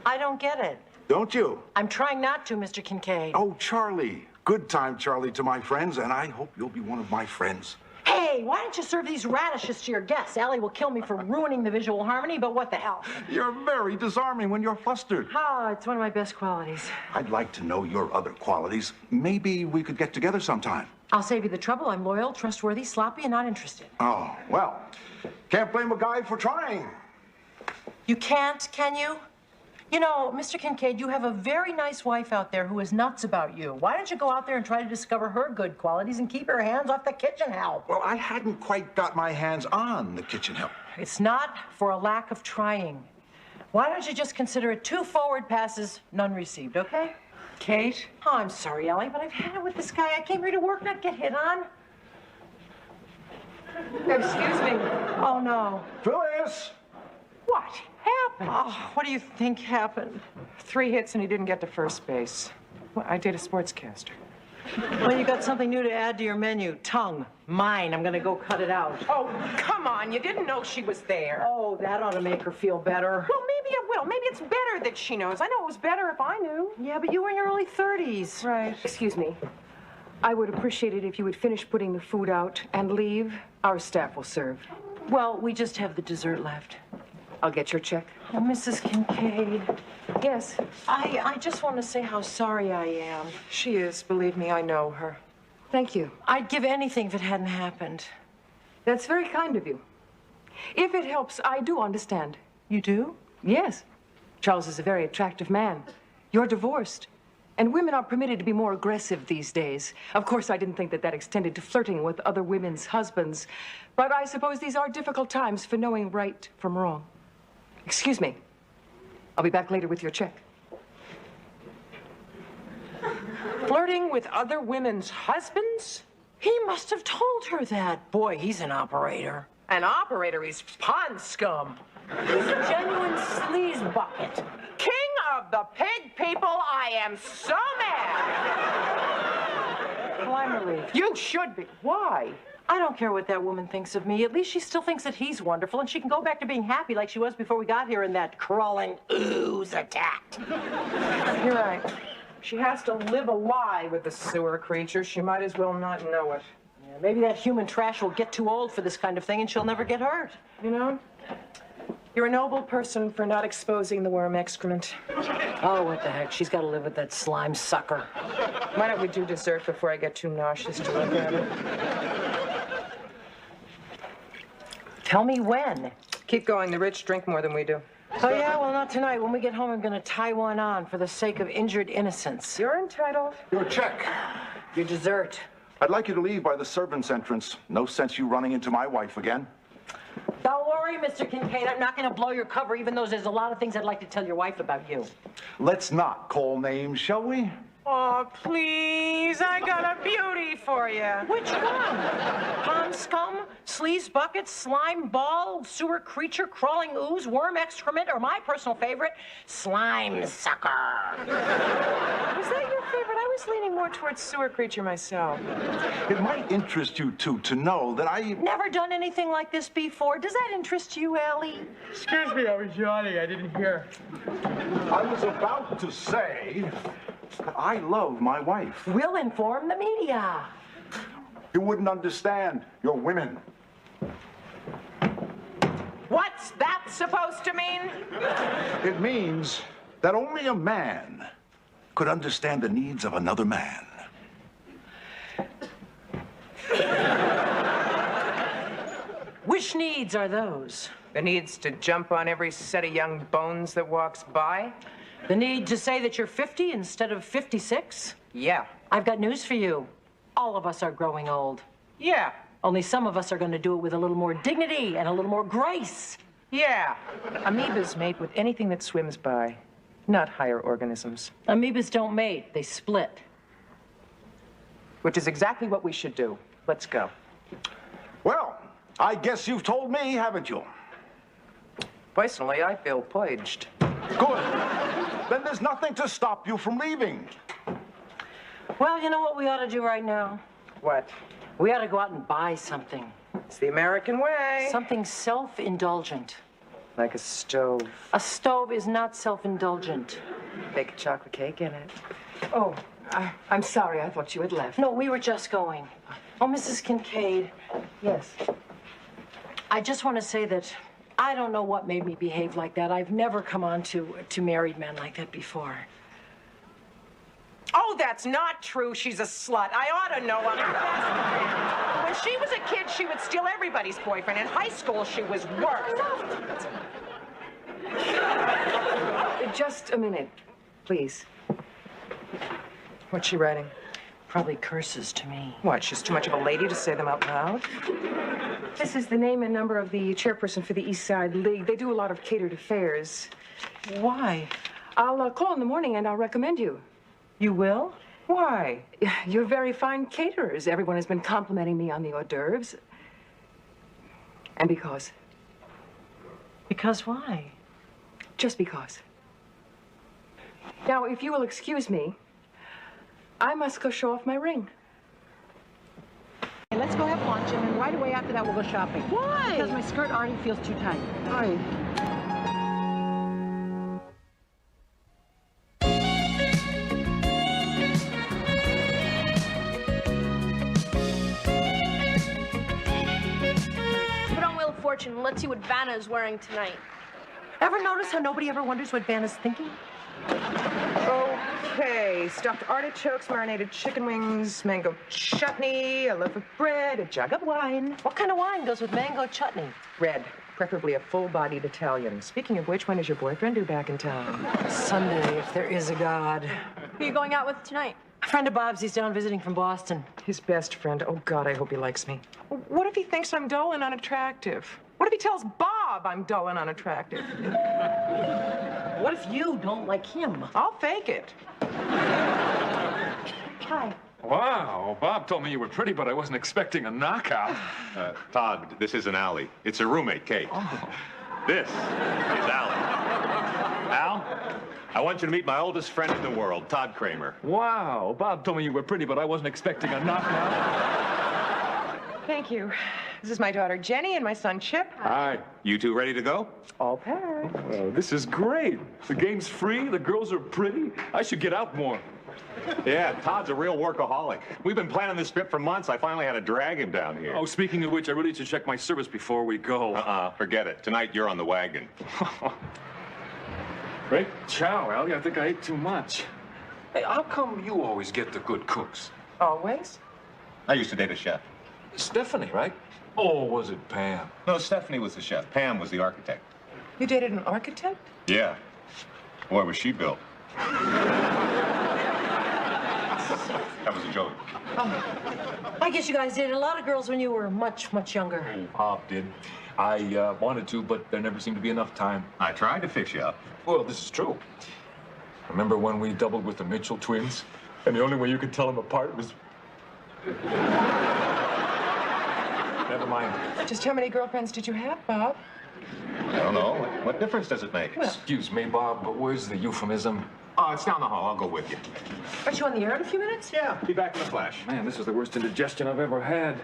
I don't get it. Don't you? I'm trying not to, Mr. Kincaid. Oh, Charlie. Good time, Charlie, to my friends, and I hope you'll be one of my friends. Hey, why don't you serve these radishes to your guests? Allie will kill me for ruining the visual harmony, but what the hell? You're very disarming when you're flustered. Oh, it's one of my best qualities. I'd like to know your other qualities. Maybe we could get together sometime. I'll save you the trouble. I'm loyal, trustworthy, sloppy, and not interested. Oh, well, can't blame a guy for trying. You can't, can you? You know, Mr. Kincaid, you have a very nice wife out there who is nuts about you. Why don't you go out there and try to discover her good qualities and keep your hands off the kitchen help? Well, I hadn't quite got my hands on the kitchen help. It's not for a lack of trying. Why don't you just consider it 2 forward passes, none received, okay? Kate? Oh, I'm sorry, Ellie, but I've had it with this guy. I came here to work, not get hit on. Excuse me. Oh, no. Phyllis! What happened? Oh, what do you think happened? 3 hits and he didn't get to first base. Well, I date a sportscaster. Well, you got something new to add to your menu. Tongue. Mine. I'm gonna go cut it out. Oh, come on. You didn't know she was there. Oh, that ought to make her feel better. Well, maybe it will. Maybe it's better that she knows. I know it was better if I knew. Yeah, but you were in your early 30s. Right. Excuse me. I would appreciate it if you would finish putting the food out and leave. Our staff will serve. Well, we just have the dessert left. I'll get your check. Oh, Mrs. Kincaid, Yes. I just want to say how sorry I am. She is. Believe me, I know her. Thank you. I'd give anything if it hadn't happened. That's very kind of you. If it helps, I do understand. You do? Yes. Charles is a very attractive man. You're divorced. And women are permitted to be more aggressive these days. Of course, I didn't think that that extended to flirting with other women's husbands. But I suppose these are difficult times for knowing right from wrong. Excuse me. I'll be back later with your check. Flirting with other women's husbands? He must have told her that. Boy, he's an operator. An operator is pond scum. He's a genuine sleaze bucket. King of the pig people, I am so mad. Well, I'm relieved. You should be. Why? I don't care what that woman thinks of me. At least she still thinks that he's wonderful, and she can go back to being happy like she was before we got here and that crawling ooze attacked. You're right. She has to live a lie with the sewer creature. She might as well not know it. Yeah, maybe that human trash will get too old for this kind of thing, and she'll never get hurt. You know, you're a noble person for not exposing the worm excrement. Oh, what the heck? She's got to live with that slime sucker. Why don't we do dessert before I get too nauseous to look at it? Tell me when. Keep going. The rich drink more than we do. Oh, yeah? Well, not tonight. When we get home, I'm going to tie one on for the sake of injured innocence. You're entitled. Your check. Your dessert. I'd like you to leave by the servants' entrance. No sense you running into my wife again. Don't worry, Mr. Kincaid. I'm not going to blow your cover, even though there's a lot of things I'd like to tell your wife about you. Let's not call names, shall we? Oh, please. I got a beauty for you. Which one? Pond scum, sleaze bucket, slime ball, sewer creature, crawling ooze, worm excrement, or my personal favorite, slime sucker. Was that your favorite? I was leaning more towards sewer creature myself. It might interest you two to know that I... Never done anything like this before. Does that interest you, Allie? Excuse me, I was yawning. I didn't hear. I was about to say that I love my wife. We'll inform the media. You wouldn't understand. You're women. What's that supposed to mean? It means that only a man could understand the needs of another man. Which needs are those? The needs to jump on every set of young bones that walks by? The need to say that you're 50 instead of 56? Yeah. I've got news for you. All of us are growing old. Yeah. Only some of us are going to do it with a little more dignity and a little more grace. Yeah. Amoebas mate with anything that swims by, not higher organisms. Amoebas don't mate, they split. Which is exactly what we should do. Let's go. Well, I guess you've told me, haven't you? Personally, I feel purged. Good. Then there's nothing to stop you from leaving. Well, you know what we ought to do right now? What? We ought to go out and buy something. It's the American way. Something self-indulgent. Like a stove. A stove is not self-indulgent. Bake a chocolate cake in it. Oh, I'm sorry. I thought you had left. No, we were just going. Oh, Mrs. Kincaid. Yes. I just want to say that I don't know what made me behave like that. I've never come on to married men like that before. Oh, that's not true. She's a slut. I ought to know. When she was a kid, she would steal everybody's boyfriend. In high school, she was worse. Just a minute, please. What's she writing? Probably curses to me. What, she's too much of a lady to say them out loud? This is the name and number of the chairperson for the East Side League. They do a lot of catered affairs. Why? I'll call in the morning and I'll recommend you. You will? Why? You're very fine caterers. Everyone has been complimenting me on the hors d'oeuvres. And because. Because why? Just because. Now, if you will excuse me, I must go show off my ring. Hey, let's go have lunch, and then right away after that we'll go shopping. Why? Because my skirt already feels too tight. Why? Put on Wheel of Fortune and let's see what Vanna is wearing tonight. Ever notice how nobody ever wonders what Vanna's thinking? Okay, stuffed artichokes, marinated chicken wings, mango chutney, a loaf of bread, a jug of wine. What kind of wine goes with mango chutney? Red, preferably a full-bodied Italian. Speaking of which, when is your boyfriend due back in town? Sunday, if there is a God. Who are you going out with tonight? A friend of Bob's, he's down visiting from Boston. His best friend. Oh, God, I hope he likes me. What if he thinks I'm dull and unattractive? What if he tells Bob I'm dull and unattractive? What if you don't like him? I'll fake it. Hi. Wow, Bob told me you were pretty, but I wasn't expecting a knockout. Todd, this isn't Allie. It's a roommate, Kate. This is Allie. Al, I want you to meet my oldest friend in the world, Todd Kramer. Wow, Bob told me you were pretty, but I wasn't expecting a knockout. Thank you. This is my daughter Jenny and my son Chip. Hi. You two ready to go? All packed. Oh, this is great. The game's free, the girls are pretty. I should get out more. Yeah, Todd's a real workaholic. We've been planning this trip for months. I finally had to drag him down here. Oh, speaking of which, I really should check my service before we go. Forget it. Tonight, you're on the wagon. Great chow, Allie. I think I ate too much. Hey, how come you always get the good cooks? Always? I used to date a chef. Stephanie, right? Or was it Pam? No, Stephanie was the chef. Pam was the architect. You dated an architect? Yeah. Boy, was she built. That was a joke. I guess you guys dated a lot of girls when you were much, much younger. Bob did. I wanted to, but there never seemed to be enough time. I tried to fix you up. Well, this is true. Remember when we doubled with the Mitchell twins? And the only way you could tell them apart was... Never mind. Just how many girlfriends did you have, Bob? I don't know. What difference does it make? Excuse me, Bob, but where's the euphemism? Oh, it's down the hall. I'll go with you. Aren't you on the air in a few minutes? Yeah, be back in a flash. Man, this is the worst indigestion I've ever had.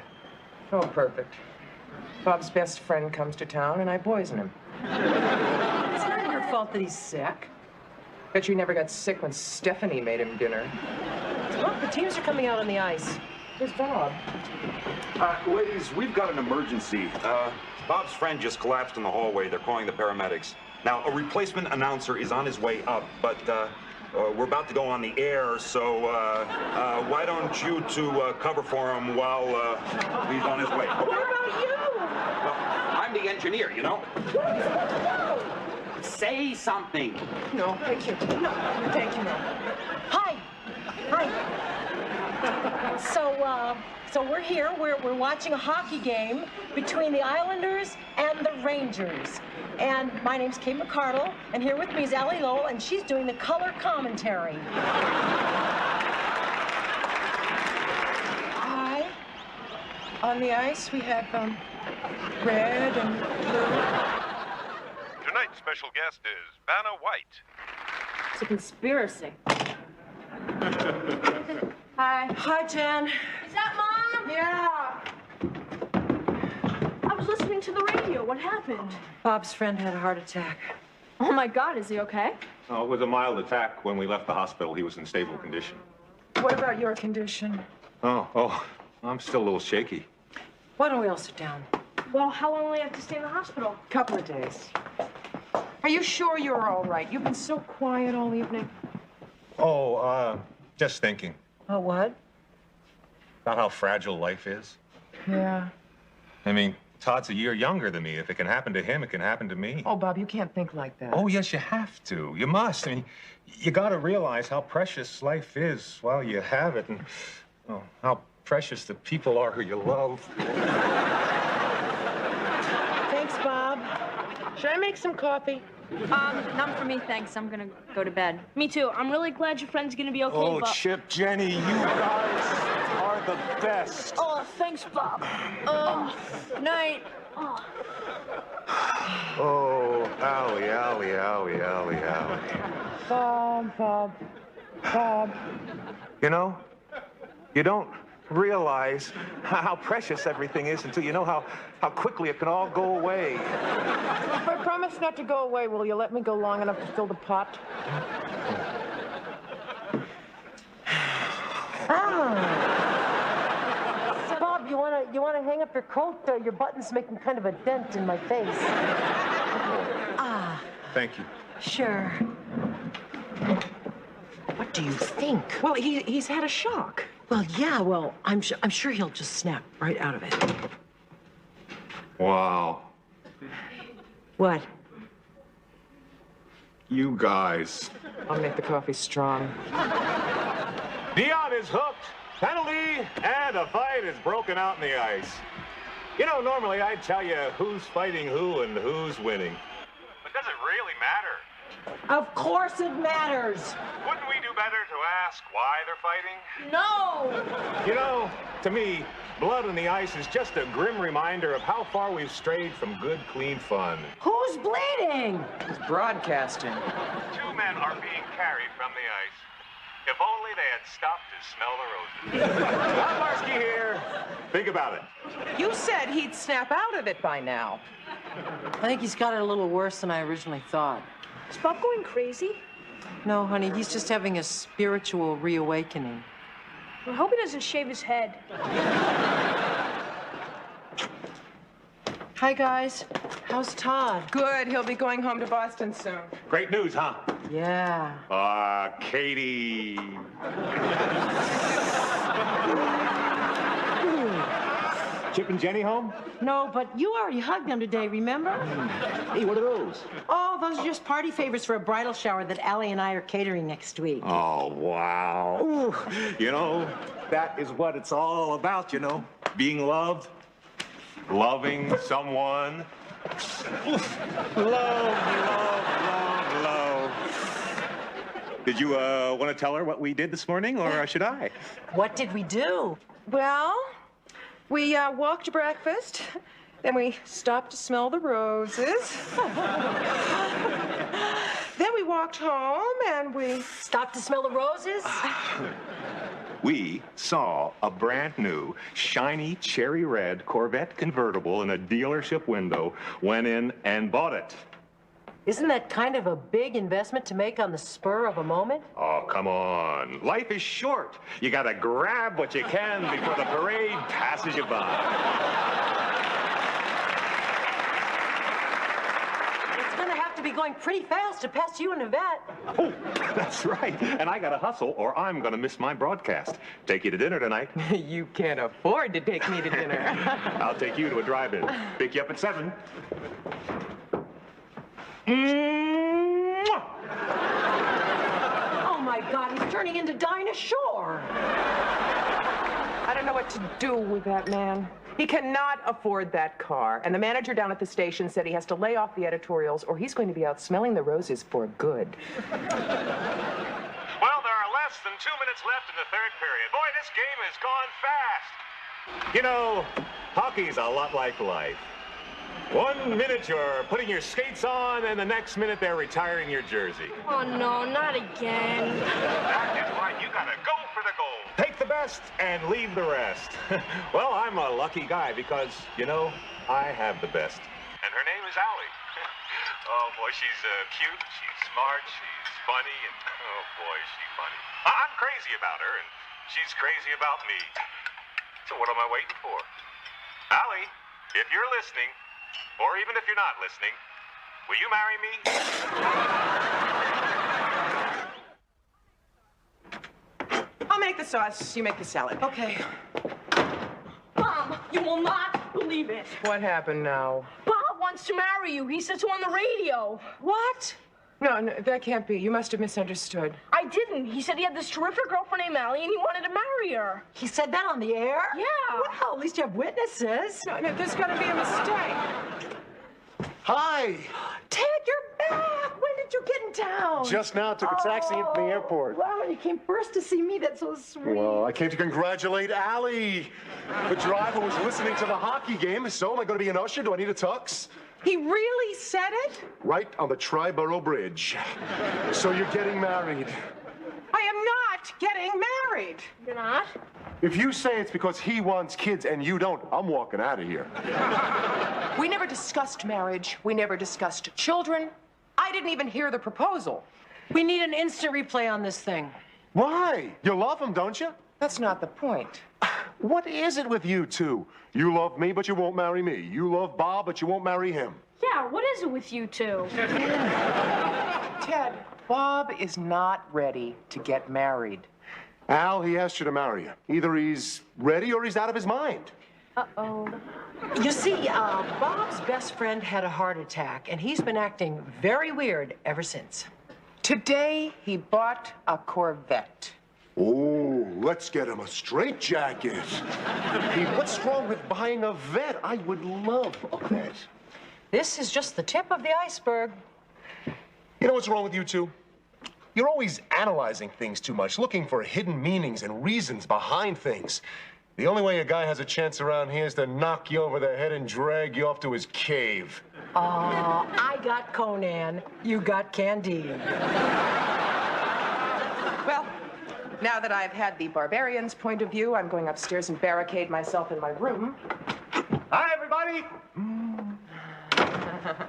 Oh, perfect. Bob's best friend comes to town and I poison him. It's not your fault that he's sick. Bet you never got sick when Stephanie made him dinner. Look, the teams are coming out on the ice. Where's Bob? Ladies, we've got an emergency. Bob's friend just collapsed in the hallway. They're calling the paramedics. Now, a replacement announcer is on his way up, but we're about to go on the air, so why don't you two cover for him while he's on his way? What about you? Well, I'm the engineer, you know? Say something. No, thank you. No, thank you, no. Hi. Hi. So we're here. We're watching a hockey game between the Islanders and the Rangers. And my name's Kate McCardle, and here with me is Allie Lowell, and she's doing the color commentary. Hi. On the ice, we have red and blue. Tonight's special guest is Vanna White. It's a conspiracy. Hi. Hi, Jen. Is that Mom? Yeah. I was listening to the radio. What happened? Bob's friend had a heart attack. Oh my God, is he okay? Oh, it was a mild attack. When we left the hospital, he was in stable condition. What about your condition? Oh, I'm still a little shaky. Why don't we all sit down? Well, how long will he have to stay in the hospital? Couple of days. Are you sure you're all right? You've been so quiet all evening. Oh, just thinking. Oh, what? About how fragile life is. Yeah. I mean, Todd's a year younger than me. If it can happen to him, it can happen to me. Oh, Bob, you can't think like that. Oh, yes, you have to. You must. I mean, you got to realize how precious life is while you have it, and how precious the people are who you love. Thanks, Bob. Should I make some coffee? None for me, thanks. I'm gonna go to bed. Me too. I'm really glad your friend's gonna be okay, Oh, Bob. Chip, Jenny, you guys are the best. Oh, thanks, Bob. Night. Oh, Allie. Bob. You know, you don't realize how precious everything is until you know how quickly it can all go away. If I promise not to go away, will you let me go long enough to fill the pot? Bob, you wanna hang up your coat? Your button's making kind of a dent in my face. Thank you. Sure. What do you think? Well, he's had a shock. Well, yeah. Well, I'm sure he'll just snap right out of it. Wow. What? You guys. I'll make the coffee strong. Dion is hooked. Penalty, and a fight is broken out in the ice. You know, normally I'd tell you who's fighting who and who's winning. But does it really matter? Of course it matters. Wouldn't we do better to ask why they're fighting? No! You know, to me, blood on the ice is just a grim reminder of how far we've strayed from good, clean fun. Who's bleeding? He's broadcasting. 2 men are being carried from the ice. If only they had stopped to smell the roses. Larsky here. Think about it. You said he'd snap out of it by now. I think he's got it a little worse than I originally thought. Is Bob going crazy? No, honey, he's just having a spiritual reawakening. I hope he doesn't shave his head. Hi, guys. How's Todd? Good. He'll be going home to Boston soon. Great news, huh? Yeah. Katie. Chip and Jenny home? No, but you already hugged them today, remember? Hey, what are those? Oh, those are just party favors for a bridal shower that Allie and I are catering next week. Oh, wow. Ooh. You know, that is what it's all about, you know? Being loved, loving someone. Love. Did you want to tell her what we did this morning, or should I? What did we do? Well, we walked to breakfast, then we stopped to smell the roses. Then we walked home and we stopped to smell the roses? We saw a brand new, shiny, cherry red Corvette convertible in a dealership window, went in and bought it. Isn't that kind of a big investment to make on the spur of a moment? Oh, come on. Life is short. You gotta grab what you can before the parade passes you by. It's gonna have to be going pretty fast to pass you and Yvette. Oh, that's right. And I gotta hustle or I'm gonna miss my broadcast. Take you to dinner tonight. You can't afford to take me to dinner. I'll take you to a drive-in. Pick you up at 7. Oh my God, he's turning into Dinah Shore. I don't know what to do with that man. He cannot afford that car. And the manager down at the station said he has to lay off the editorials or he's going to be out smelling the roses for good. Well, there are less than 2 minutes left in the third period. Boy, this game has gone fast. You know, hockey's a lot like life. 1 minute you're putting your skates on, and the next minute they're retiring your jersey. Oh, no, not again. That is why you gotta go for the goal. Take the best and leave the rest. Well, I'm a lucky guy because, you know, I have the best. And her name is Allie. Oh, boy, she's cute, she's smart, she's funny, and oh, boy, is she funny. I'm crazy about her, and she's crazy about me. So what am I waiting for? Allie, if you're listening, or even if you're not listening, will you marry me? I'll make the sauce, you make the salad. Okay. Mom, you will not believe it. What happened now? Bob wants to marry you. He said so on the radio. What? No, that can't be. You must have misunderstood. I didn't. He said he had this terrific girlfriend named Allie and he wanted to marry her. He said that on the air? Yeah. Well, at least you have witnesses. No, there's got to be a mistake. Hi. Ted, you're back! When did you get in town? Just now, took a taxi into the airport. Wow, and you came first to see me. That's so sweet. Well, I came to congratulate Allie. The driver was listening to the hockey game, so am I going to be an usher? Do I need a tux? He really said it? Right on the Triborough Bridge. So you're getting married. I am not getting married. You're not? If you say it's because he wants kids and you don't, I'm walking out of here. We never discussed marriage. We never discussed children. I didn't even hear the proposal. We need an instant replay on this thing. Why? You love him, don't you? That's not the point. What is it with you two? You love me, but you won't marry me. You love Bob, but you won't marry him. Yeah, what is it with you two? Ted, Bob is not ready to get married. Al, he asked you to marry him. Either he's ready or he's out of his mind. Uh-oh. You see, Bob's best friend had a heart attack, and he's been acting very weird ever since. Today, he bought a Corvette. Oh, let's get him a straitjacket. Hey, what's wrong with buying a vet? I would love a vet. This is just the tip of the iceberg. You know what's wrong with you two? You're always analyzing things too much, looking for hidden meanings and reasons behind things. The only way a guy has a chance around here is to knock you over the head and drag you off to his cave. I got Conan. You got Candide. Well, now that I've had the barbarian's point of view, I'm going upstairs and barricade myself in my room. Hi, everybody.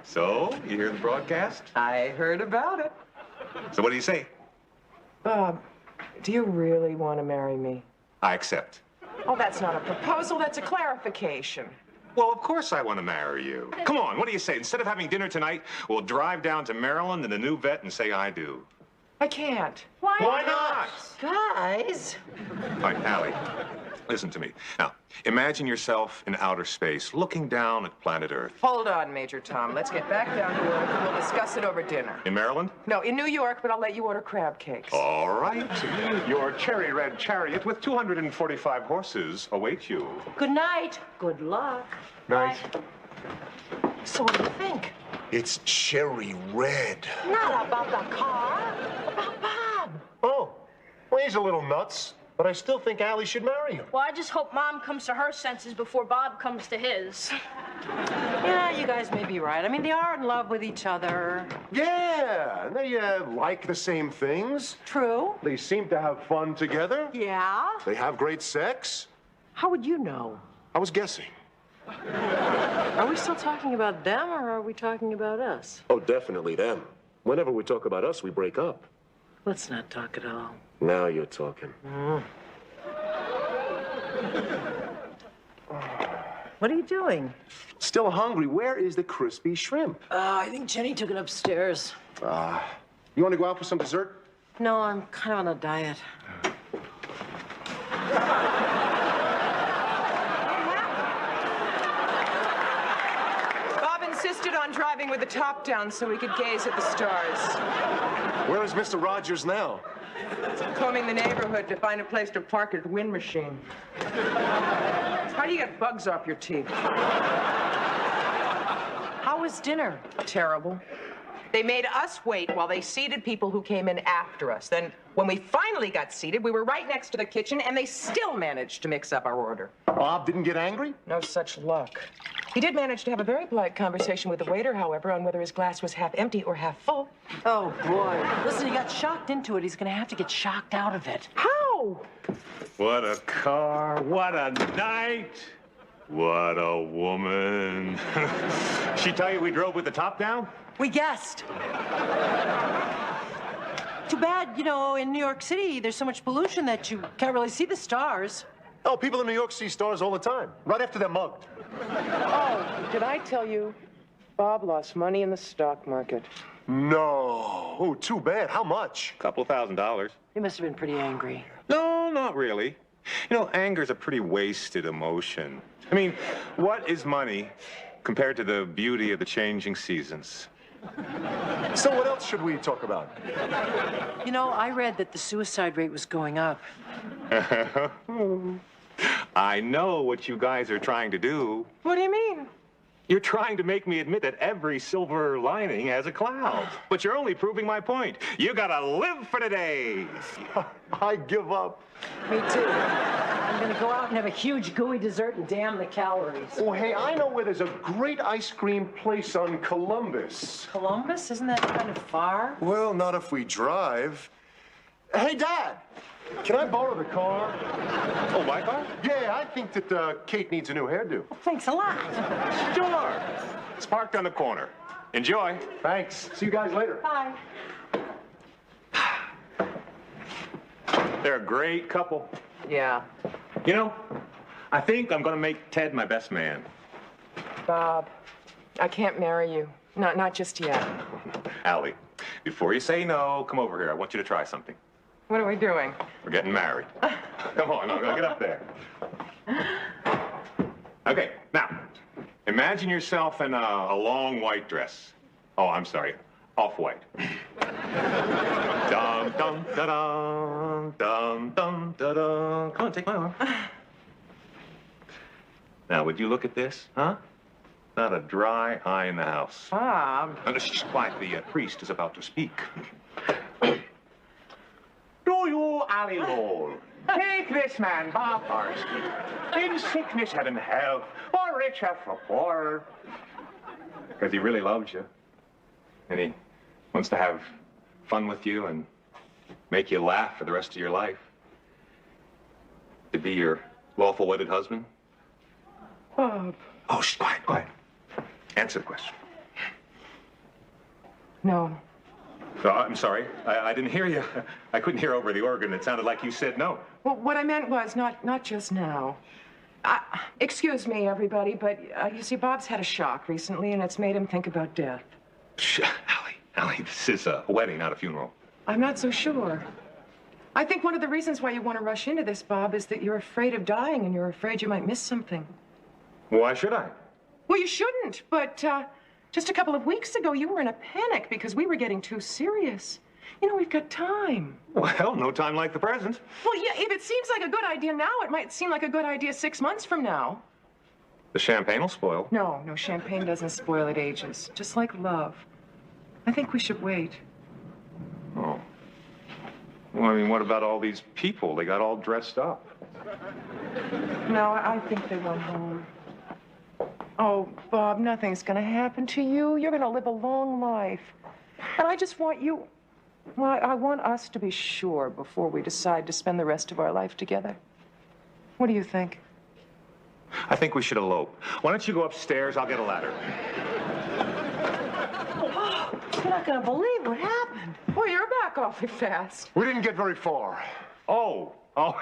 So, you hear the broadcast? I heard about it. So what do you say? Bob, do you really want to marry me? I accept. Oh, that's not a proposal, that's a clarification. Well, of course I want to marry you. Come on, what do you say? Instead of having dinner tonight, we'll drive down to Maryland in the new vet and say I do. I can't. Why not? Guys. All right, Allie, listen to me. Now, imagine yourself in outer space, looking down at planet Earth. Hold on, Major Tom. Let's get back down to earth and we'll discuss it over dinner. In Maryland? No, in New York, but I'll let you order crab cakes. All right. Your cherry red chariot with 245 horses awaits you. Good night. Good luck. Night. So what do you think? It's cherry red. Not about the car. About Bob. Oh, well, he's a little nuts, but I still think Allie should marry him. Well, I just hope Mom comes to her senses before Bob comes to his. Yeah, you guys may be right. I mean, they are in love with each other. Yeah, and they like the same things. True. They seem to have fun together. Yeah? They have great sex. How would you know? I was guessing. Are we still talking about them, or are we talking about us? Oh, definitely them. Whenever we talk about us, we break up. Let's not talk at all. Now you're talking. What are you doing? Still hungry. Where is the crispy shrimp? I think Jenny took it upstairs. You want to go out for some dessert? No, I'm kind of on a diet. Bob insisted on driving with the top down so we could gaze at the stars. Where is Mr. Rogers now? Combing the neighborhood to find a place to park his wind machine. How do you get bugs off your teeth? How was dinner? Terrible. They made us wait while they seated people who came in after us. Then, when we finally got seated, we were right next to the kitchen, and they still managed to mix up our order. Bob didn't get angry? No such luck. He did manage to have a very polite conversation with the waiter, however, on whether his glass was half empty or half full. Oh, boy. Listen, he got shocked into it. He's going to have to get shocked out of it. How? What a car, what a night. What a woman. She tell you we drove with the top down? We guessed. Too bad, you know, in New York City, there's so much pollution that you can't really see the stars. Oh, people in New York see stars all the time, right after they're mugged. Oh, did I tell you Bob lost money in the stock market? No. Oh, too bad. How much? Couple $1,000s. He must have been pretty angry. No, not really. You know, anger's a pretty wasted emotion. I mean, what is money compared to the beauty of the changing seasons? So what else should we talk about? You know, I read that the suicide rate was going up. I know what you guys are trying to do. What do you mean? You're trying to make me admit that every silver lining has a cloud. But you're only proving my point. You gotta live for today. I give up. Me too. I'm gonna go out and have a huge gooey dessert and damn the calories. Oh, hey, I know where there's a great ice cream place on Columbus. Columbus? Isn't that kind of far? Well, not if we drive. Hey, Dad! Can I borrow the car? Oh, my car? Yeah, I think that Kate needs a new hairdo. Thanks a lot. Sure. It's parked on the corner. Enjoy. Thanks. See you guys later. Bye. They're a great couple. Yeah. You know, I think I'm gonna make Ted my best man. Bob, I can't marry you. Not just yet. Allie, before you say no, come over here. I want you to try something. What are we doing? We're getting married. Come on, I'm gonna get up there. Okay, now, imagine yourself in a long white dress. Oh, I'm sorry, off-white. Dum, dum, da-dum, dum, dum, da-dum. Come on, take my arm. Now, would you look at this, huh? Not a dry eye in the house. Bob. Oh, no, shh, quiet, the priest is about to speak. Do you, Allie Lowell, take this man, Bob Parsky, in sickness and in health, or rich or for poor? Because he really loves you. And he wants to have fun with you and make you laugh for the rest of your life. To be your lawful wedded husband? Bob. Oh, shh, quiet, quiet. Answer the question. No. Oh, I'm sorry. I didn't hear you. I couldn't hear over the organ. It sounded like you said no. Well, what I meant was not just now. Excuse me, everybody, but you see, Bob's had a shock recently, and it's made him think about death. Shh, Allie, this is a wedding, not a funeral. I'm not so sure. I think one of the reasons why you want to rush into this, Bob, is that you're afraid of dying, and you're afraid you might miss something. Why should I? Well, you shouldn't, but just a couple of weeks ago, you were in a panic because we were getting too serious. You know, we've got time. Well, no time like the present. Well, yeah, if it seems like a good idea now, it might seem like a good idea 6 months from now. The champagne will spoil. No, champagne doesn't spoil, it ages. Just like love. I think we should wait. Oh. Well, I mean, what about all these people? They got all dressed up. No, I think they went home. Oh, Bob, nothing's gonna happen to you. You're gonna live a long life. And I just want you... Well, I want us to be sure before we decide to spend the rest of our life together. What do you think? I think we should elope. Why don't you go upstairs? I'll get a ladder. Oh, you're not gonna believe what happened. Well, you're back awfully fast. We didn't get very far. Oh,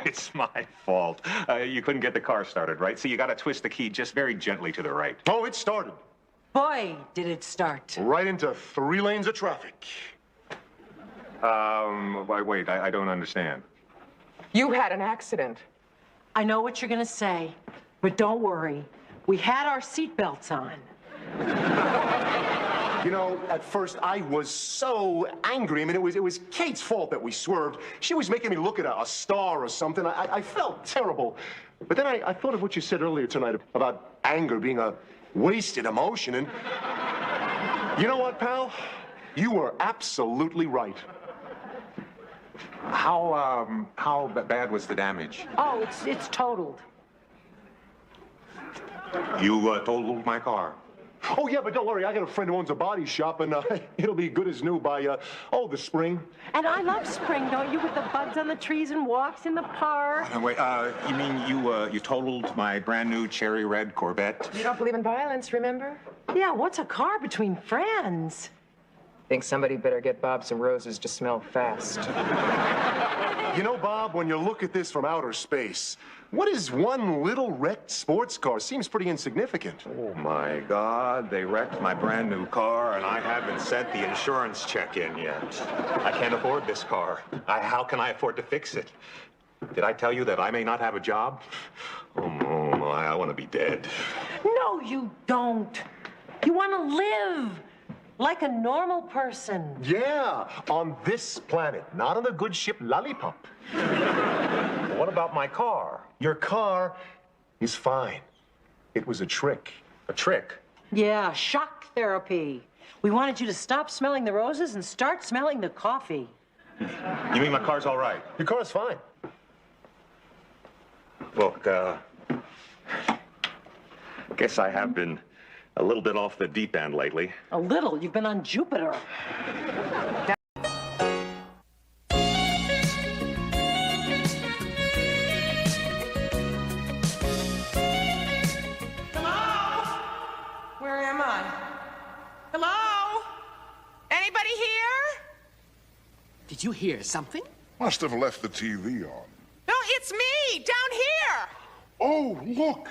it's my fault. You couldn't get the car started, right? So you got to twist the key just very gently to the right. Oh, it started. Boy, did it start. Right into 3 lanes of traffic. Wait, I don't understand. You had an accident. I know what you're gonna say, but don't worry. We had our seatbelts on. You know, at first I was so angry. I mean, it was Kate's fault that we swerved. She was making me look at a star or something. I felt terrible. But then I thought of what you said earlier tonight about anger being a wasted emotion. And you know what, pal? You were absolutely right. How bad was the damage? Oh, it's totaled. You totaled my car. Oh, yeah, but don't worry. I got a friend who owns a body shop, and it'll be good as new by, the spring. And I love spring, don't you? With the buds on the trees and walks in the park. Wait, you mean you totaled my brand new cherry red Corvette? You don't believe in violence, remember? Yeah, what's a car between friends? Think somebody better get Bob some roses to smell fast. You know, Bob, when you look at this from outer space, what is one little wrecked sports car? Seems pretty insignificant. Oh, my God. They wrecked my brand new car, and I haven't sent the insurance check in yet. I can't afford this car. How can I afford to fix it? Did I tell you that I may not have a job? Oh, my, I want to be dead. No, you don't. You want to live. Like a normal person. Yeah, on this planet, not on the good ship Lollipop. What about my car? Your car is fine. It was a trick. A trick? Yeah, shock therapy. We wanted you to stop smelling the roses and start smelling the coffee. You mean my car's all right? Your car's fine. Look, guess I have been a little bit off the deep end lately. A little? You've been on Jupiter. Where am I? Hello? Anybody here? Did you hear something? Must have left the TV on. No, it's me, down here. Oh, look!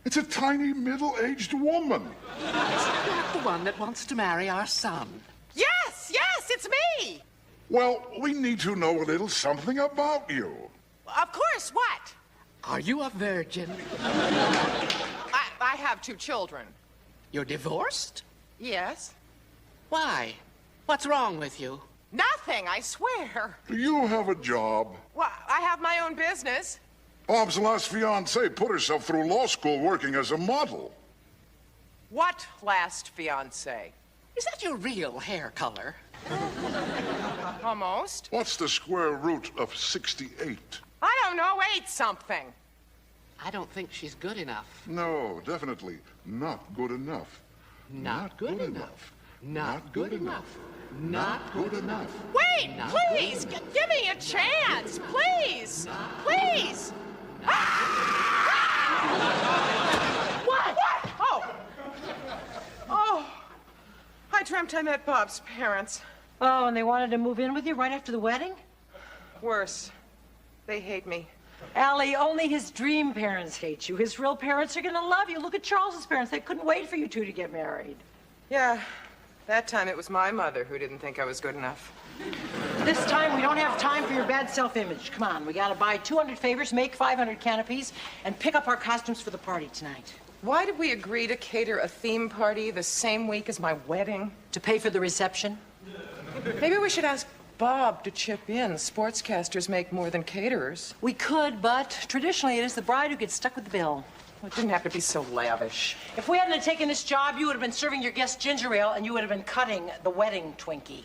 It's a tiny middle-aged woman. Not the one that wants to marry our son. Yes, it's me. Well, we need to know a little something about you. Of course, what? Are you a virgin? I have 2 children. You're divorced? Yes. Why? What's wrong with you? Nothing, I swear. Do you have a job? Well, I have my own business. Bob's last fiancée put herself through law school working as a model. What last fiancé? Is that your real hair color? Almost. What's the square root of 68? I don't know, 8 something. I don't think she's good enough. No, definitely not good enough. Not good enough. Not good enough. Not good enough. Wait, please, give me a chance, please, please. What? Oh, I dreamt I met Bob's parents. Oh, and they wanted to move in with you right after the wedding? Worse, they hate me. Allie, only his dream parents hate you. His real parents are gonna love you. Look at Charles's parents. They couldn't wait for you two to get married. Yeah, that time it was my mother who didn't think I was good enough. This time we don't have time for your bad self-image. Come on, we gotta buy 200 favors, make 500 canopies, and pick up our costumes for the party tonight. Why did we agree to cater a theme party the same week as my wedding? To pay for the reception? Maybe we should ask Bob to chip in. Sportscasters make more than caterers. We could, but traditionally it is the bride who gets stuck with the bill. Well, it didn't have to be so lavish. If we hadn't taken this job, you would have been serving your guests ginger ale and you would have been cutting the wedding Twinkie.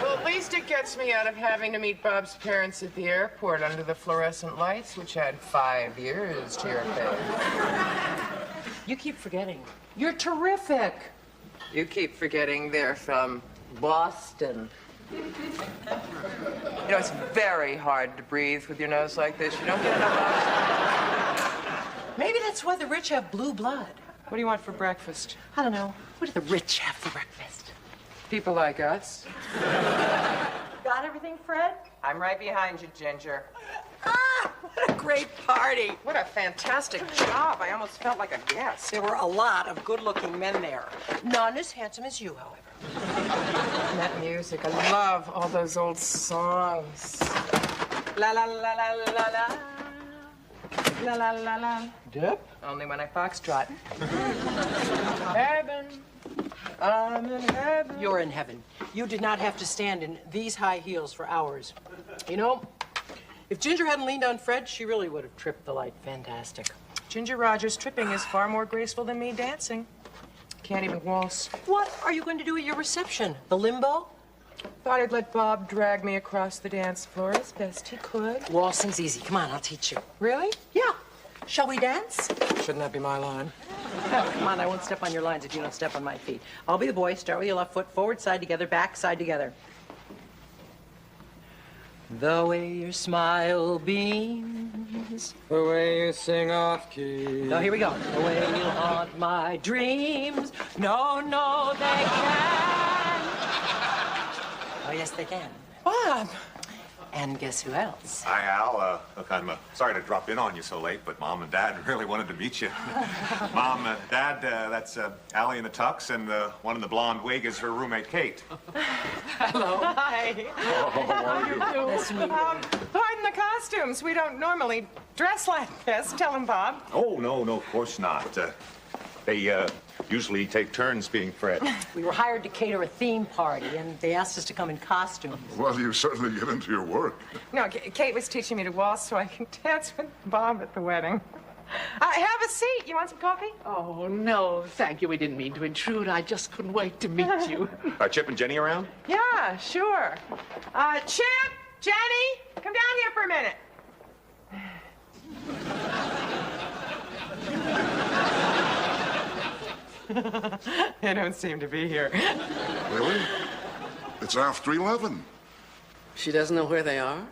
Well, at least it gets me out of having to meet Bob's parents at the airport under the fluorescent lights, which add 5 years to your pay. You keep forgetting. You're terrific. You keep forgetting they're from Boston. You know, it's very hard to breathe with your nose like this. You don't get enough oxygen. Maybe that's why the rich have blue blood. What do you want for breakfast? I don't know. What do the rich have for breakfast? People like us. Got everything, Fred? I'm right behind you, Ginger. What a great party. What a fantastic job. I almost felt like a guest. There were a lot of good-looking men there. None as handsome as you, however. And that music. I love all those old songs. La la la la la la. La la la la. Dip? Only when I foxtrot. Heaven. I'm in heaven. You're in heaven. You did not have to stand in these high heels for hours. You know, if Ginger hadn't leaned on Fred, she really would have tripped the light fantastic. Ginger Rogers tripping is far more graceful than me dancing. Can't even waltz. What are you going to do at your reception? The limbo? Thought I'd let Bob drag me across the dance floor as best he could. Waltzing's easy. Come on, I'll teach you. Really? Yeah. Shall we dance? Shouldn't that be my line? Oh, come on, I won't step on your lines if you don't step on my feet. I'll be the boy. Start with your left foot, forward, side together, back, side together. The way your smile beams. The way you sing off key. No, here we go. The way you haunt my dreams. No, no, they can't. Oh, yes, they can. Bob. And guess who else? Hi, Al. Look, I'm sorry to drop in on you so late, but Mom and Dad really wanted to meet you. Mom, Dad, that's Allie in the tux, and the one in the blonde wig is her roommate, Kate. Hello. Hi. Oh, how are you? Nice to meet you. Pardon the costumes. We don't normally dress like this. Tell him, Bob. Oh, no, of course not. They usually take turns being Fred. We were hired to cater a theme party, and they asked us to come in costumes. Well, you certainly get into your work. No, Kate was teaching me to waltz so I can dance with Bob at the wedding. Have a seat. You want some coffee? Oh, no, thank you. We didn't mean to intrude. I just couldn't wait to meet you. Are Chip and Jenny around? Yeah, sure. Chip, Jenny, come down here for a minute. They don't seem to be here. Really? It's after 11. She doesn't know where they are?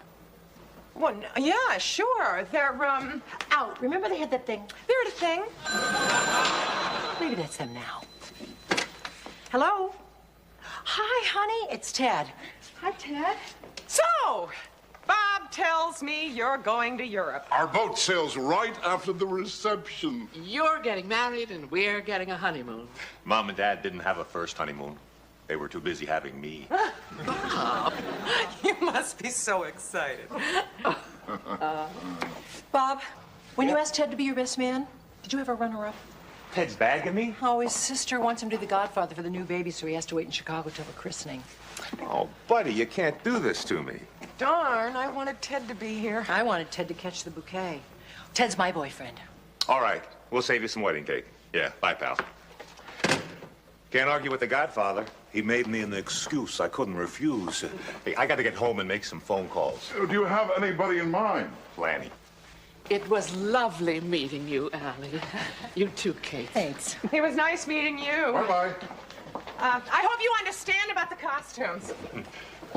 Well, yeah, sure. They're, out. Remember they had that thing? They're at a thing. Maybe that's them now. Hello? Hi, honey. It's Ted. Hi, Ted. So, Bob tells me you're going to Europe. Our boat sails right after the reception. You're getting married and we're getting a honeymoon. Mom and Dad didn't have a first honeymoon. They were too busy having me. Bob, you must be so excited. Bob, when you asked Ted to be your best man, did you ever run her up? Ted's bagging me? Oh, his sister wants him to be the godfather for the new baby, so he has to wait in Chicago till the christening. Oh, buddy, you can't do this to me. Darn, I wanted Ted to be here. I wanted Ted to catch the bouquet. Ted's my boyfriend. All right, we'll save you some wedding cake. Yeah, bye, pal. Can't argue with the Godfather. He made me an excuse I couldn't refuse. Hey, I got to get home and make some phone calls. Do you have anybody in mind? Lanny. It was lovely meeting you, Allie. You too, Kate. Thanks. It was nice meeting you. Bye-bye. I hope you understand about the costumes.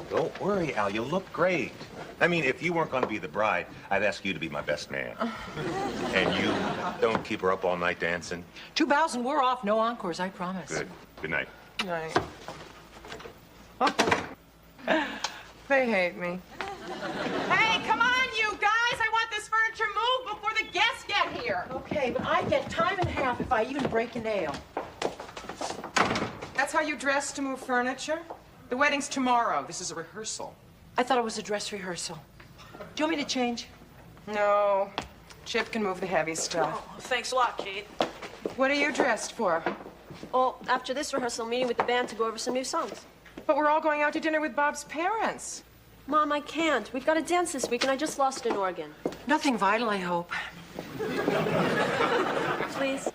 Don't worry, Al. You look great. I mean, if you weren't going to be the bride, I'd ask you to be my best man. And you don't keep her up all night dancing. 2 bows and we're off. No encores, I promise. Good. Good night. Night. They hate me. Hey, come on, you guys! I want this furniture moved before the guests get here. Okay, but I get time and a half if I even break a nail. That's how you dress to move furniture? The wedding's tomorrow. This is a rehearsal. I thought it was a dress rehearsal. Do you want me to change? No. Chip can move the heavy stuff. Oh, thanks a lot, Kate. What are you dressed for? Well, after this rehearsal, meeting with the band to go over some new songs. But we're all going out to dinner with Bob's parents. Mom, I can't. We've got to dance this week, and I just lost an organ. Nothing vital, I hope. Please.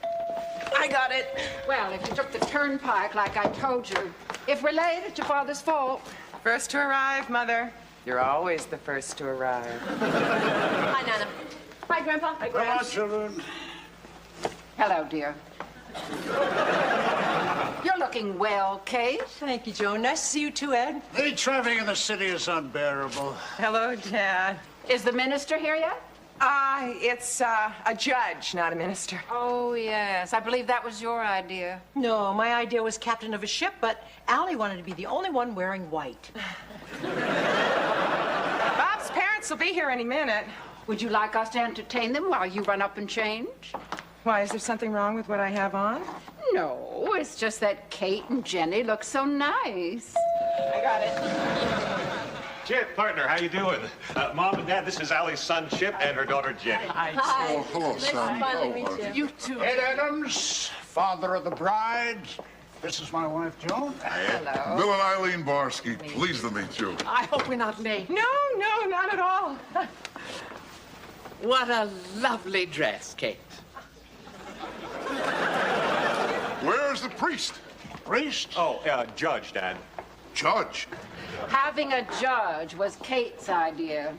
I got it. Well, if you took the turnpike like I told you, if we're late, it's your father's fault. First to arrive, Mother. You're always the first to arrive. Hi, Nana. Hi, Grandpa. Hi, Grandpa. Hello, children. Hello, dear. You're looking well, Kate. Thank you, Joan. Nice to see you too, Ed. The traffic in the city is unbearable. Hello, Dad. Is the minister here yet? It's a judge, not a minister. Oh, yes. I believe that was your idea. No, my idea was captain of a ship, but Allie wanted to be the only one wearing white. Bob's parents will be here any minute. Would you like us to entertain them while you run up and change? Why, is there something wrong with what I have on? No, it's just that Kate and Jenny look so nice. I got it. Chip, partner, how you doing? Mom and Dad, this is Allie's son, Chip, and her daughter, Jenny. Hi. Oh, hello, Nice son. to finally meet you. You too. Ed Adams, father of the bride. This is my wife, Joan. Hello. Bill and Eileen Barsky, pleased to meet you. I hope we're not late. No, not at all. What a lovely dress, Kate. Where's the priest? Priest? Oh, Judge, Dad. Judge. Having a judge was Kate's idea.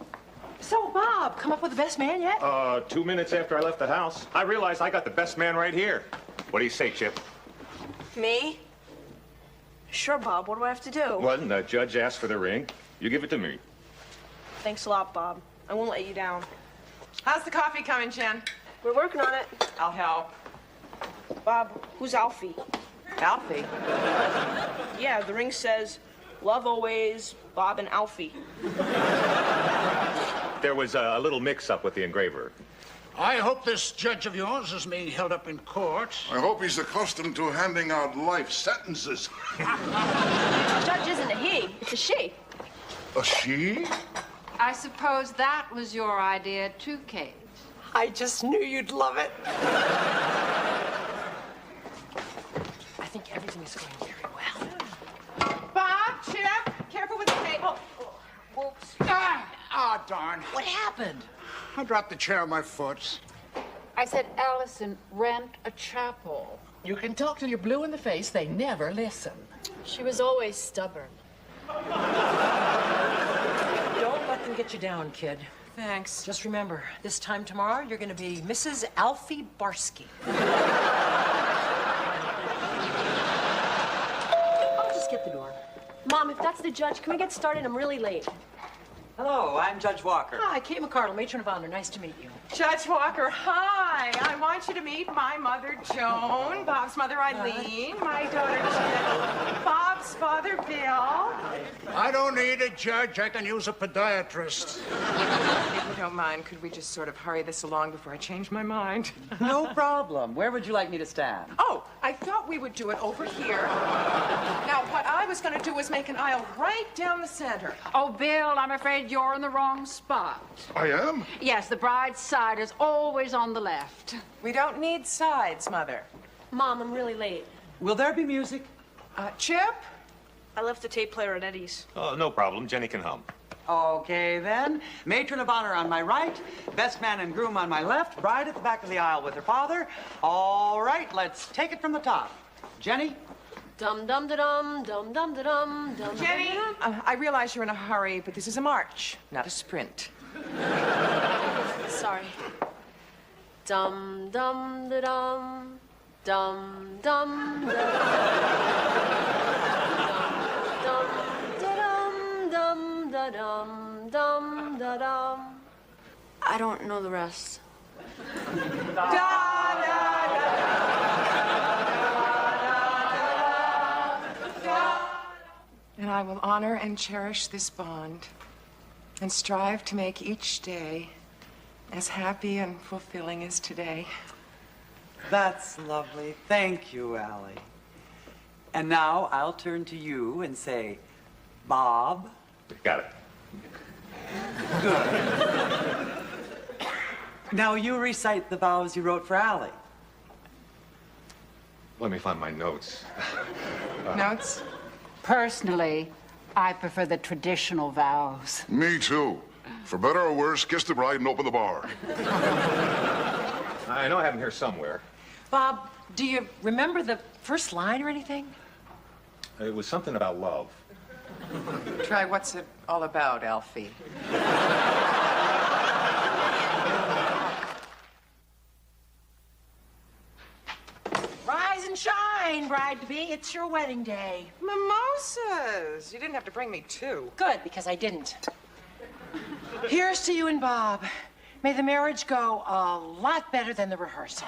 So, Bob, come up with the best man yet? 2 minutes after I left the house, I realized I got the best man right here. What do you say, Chip? Me? Sure, Bob. What do I have to do? Well, the judge asked for the ring. You give it to me. Thanks a lot, Bob. I won't let you down. How's the coffee coming, Jen? We're working on it. I'll help. Bob, who's Alfie? Alfie? Yeah, the ring says, love always, Bob and Alfie. There was a little mix-up with the engraver. I hope this judge of yours is being held up in court. I hope he's accustomed to handing out life sentences. Judge isn't a he, it's a she. A she? I suppose that was your idea too, Kate. I just knew you'd love it. I think everything is going very well. Bob, Chip, careful with the table. Whoops. Ah, darn. What happened? I dropped the chair on my foot. I said, Allison, rent a chapel. You can talk till you're blue in the face. They never listen. She was always stubborn. Don't let them get you down, kid. Thanks. Just remember, this time tomorrow, you're going to be Mrs. Alfie Barsky. I'll just get the door. Mom, if that's the judge, can we get started? I'm really late. Hello, I'm Judge Walker. Hi, Kate McCardle, matron of honor. Nice to meet you. Judge Walker, hi. I want you to meet my mother, Joan, Bob's mother, Eileen, my daughter, Jen, Bob's father, Bill. I don't need a judge. I can use a podiatrist. If you don't mind, could we just sort of hurry this along before I change my mind? No problem. Where would you like me to stand? Oh, I thought we would do it over here. Now, what I was going to do was make an aisle right down the center. Oh, Bill, I'm afraid you're in the wrong spot. I am? Yes, the bride's side is always on the left. We don't need sides, Mother. Mom, I'm really late. Will there be music? Chip? I left the tape player at Eddie's. Oh, no problem. Jenny can hum. Okay, then. Matron of honor on my right, best man and groom on my left, bride at the back of the aisle with her father. All right, let's take it from the top. Jenny? Dum dum da dum dum dum da dum dum. Jenny, I realize you're in a hurry, but this is a march, not a sprint. Sorry. Dum dum da dum dum dum da dum dum da dum dum da dum. I don't know the rest. And I will honor and cherish this bond and strive to make each day as happy and fulfilling as today. That's lovely. Thank you, Allie. And now I'll turn to you and say, Bob. Got it. Good. Now you recite the vows you wrote for Allie. Let me find my notes. Notes? Personally, I prefer the traditional vows. Me too. For better or worse, kiss the bride and open the bar. I know I have them here somewhere. Bob, do you remember the first line or anything? It was something about love. Try what's it all about, Alfie. Rise and shine, bride-to-be. It's your wedding day. Mimosas! You didn't have to bring me two. Good, because I didn't. Here's to you and Bob. May the marriage go a lot better than the rehearsal.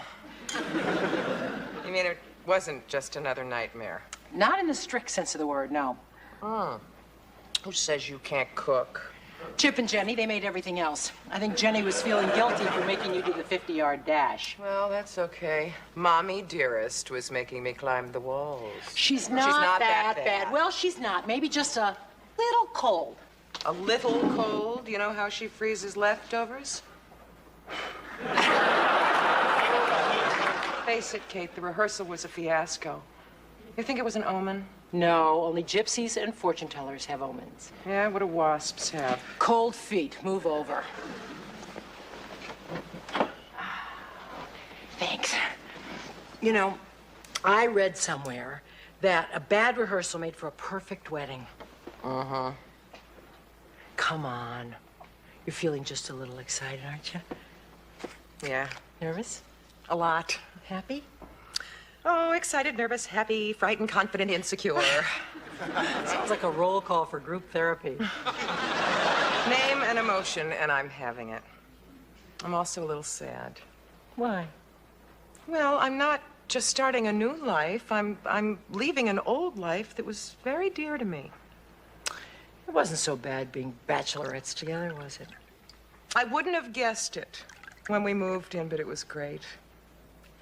You mean it wasn't just another nightmare? Not in the strict sense of the word, no. Who says you can't cook? Chip and Jenny, they made everything else. I think Jenny was feeling guilty for making you do the 50-yard dash. Well, that's okay. Mommy dearest was making me climb the walls. She's not that bad. Well, she's not. Maybe just a little cold. A little cold? You know how she freezes leftovers? Face it, Kate, the rehearsal was a fiasco. You think it was an omen? No, only gypsies and fortune tellers have omens. Yeah, what do wasps have? Cold feet. Move over. Thanks. You know, I read somewhere that a bad rehearsal made for a perfect wedding. Uh-huh. Come on. You're feeling just a little excited, aren't you? Yeah. Nervous? A lot. Happy? Oh, excited, nervous, happy, frightened, confident, insecure. Sounds like a roll call for group therapy. Name an emotion, and I'm having it. I'm also a little sad. Why? Well, I'm not just starting a new life. I'm leaving an old life that was very dear to me. It wasn't so bad being bachelorettes together, was it? I wouldn't have guessed it when we moved in, but it was great.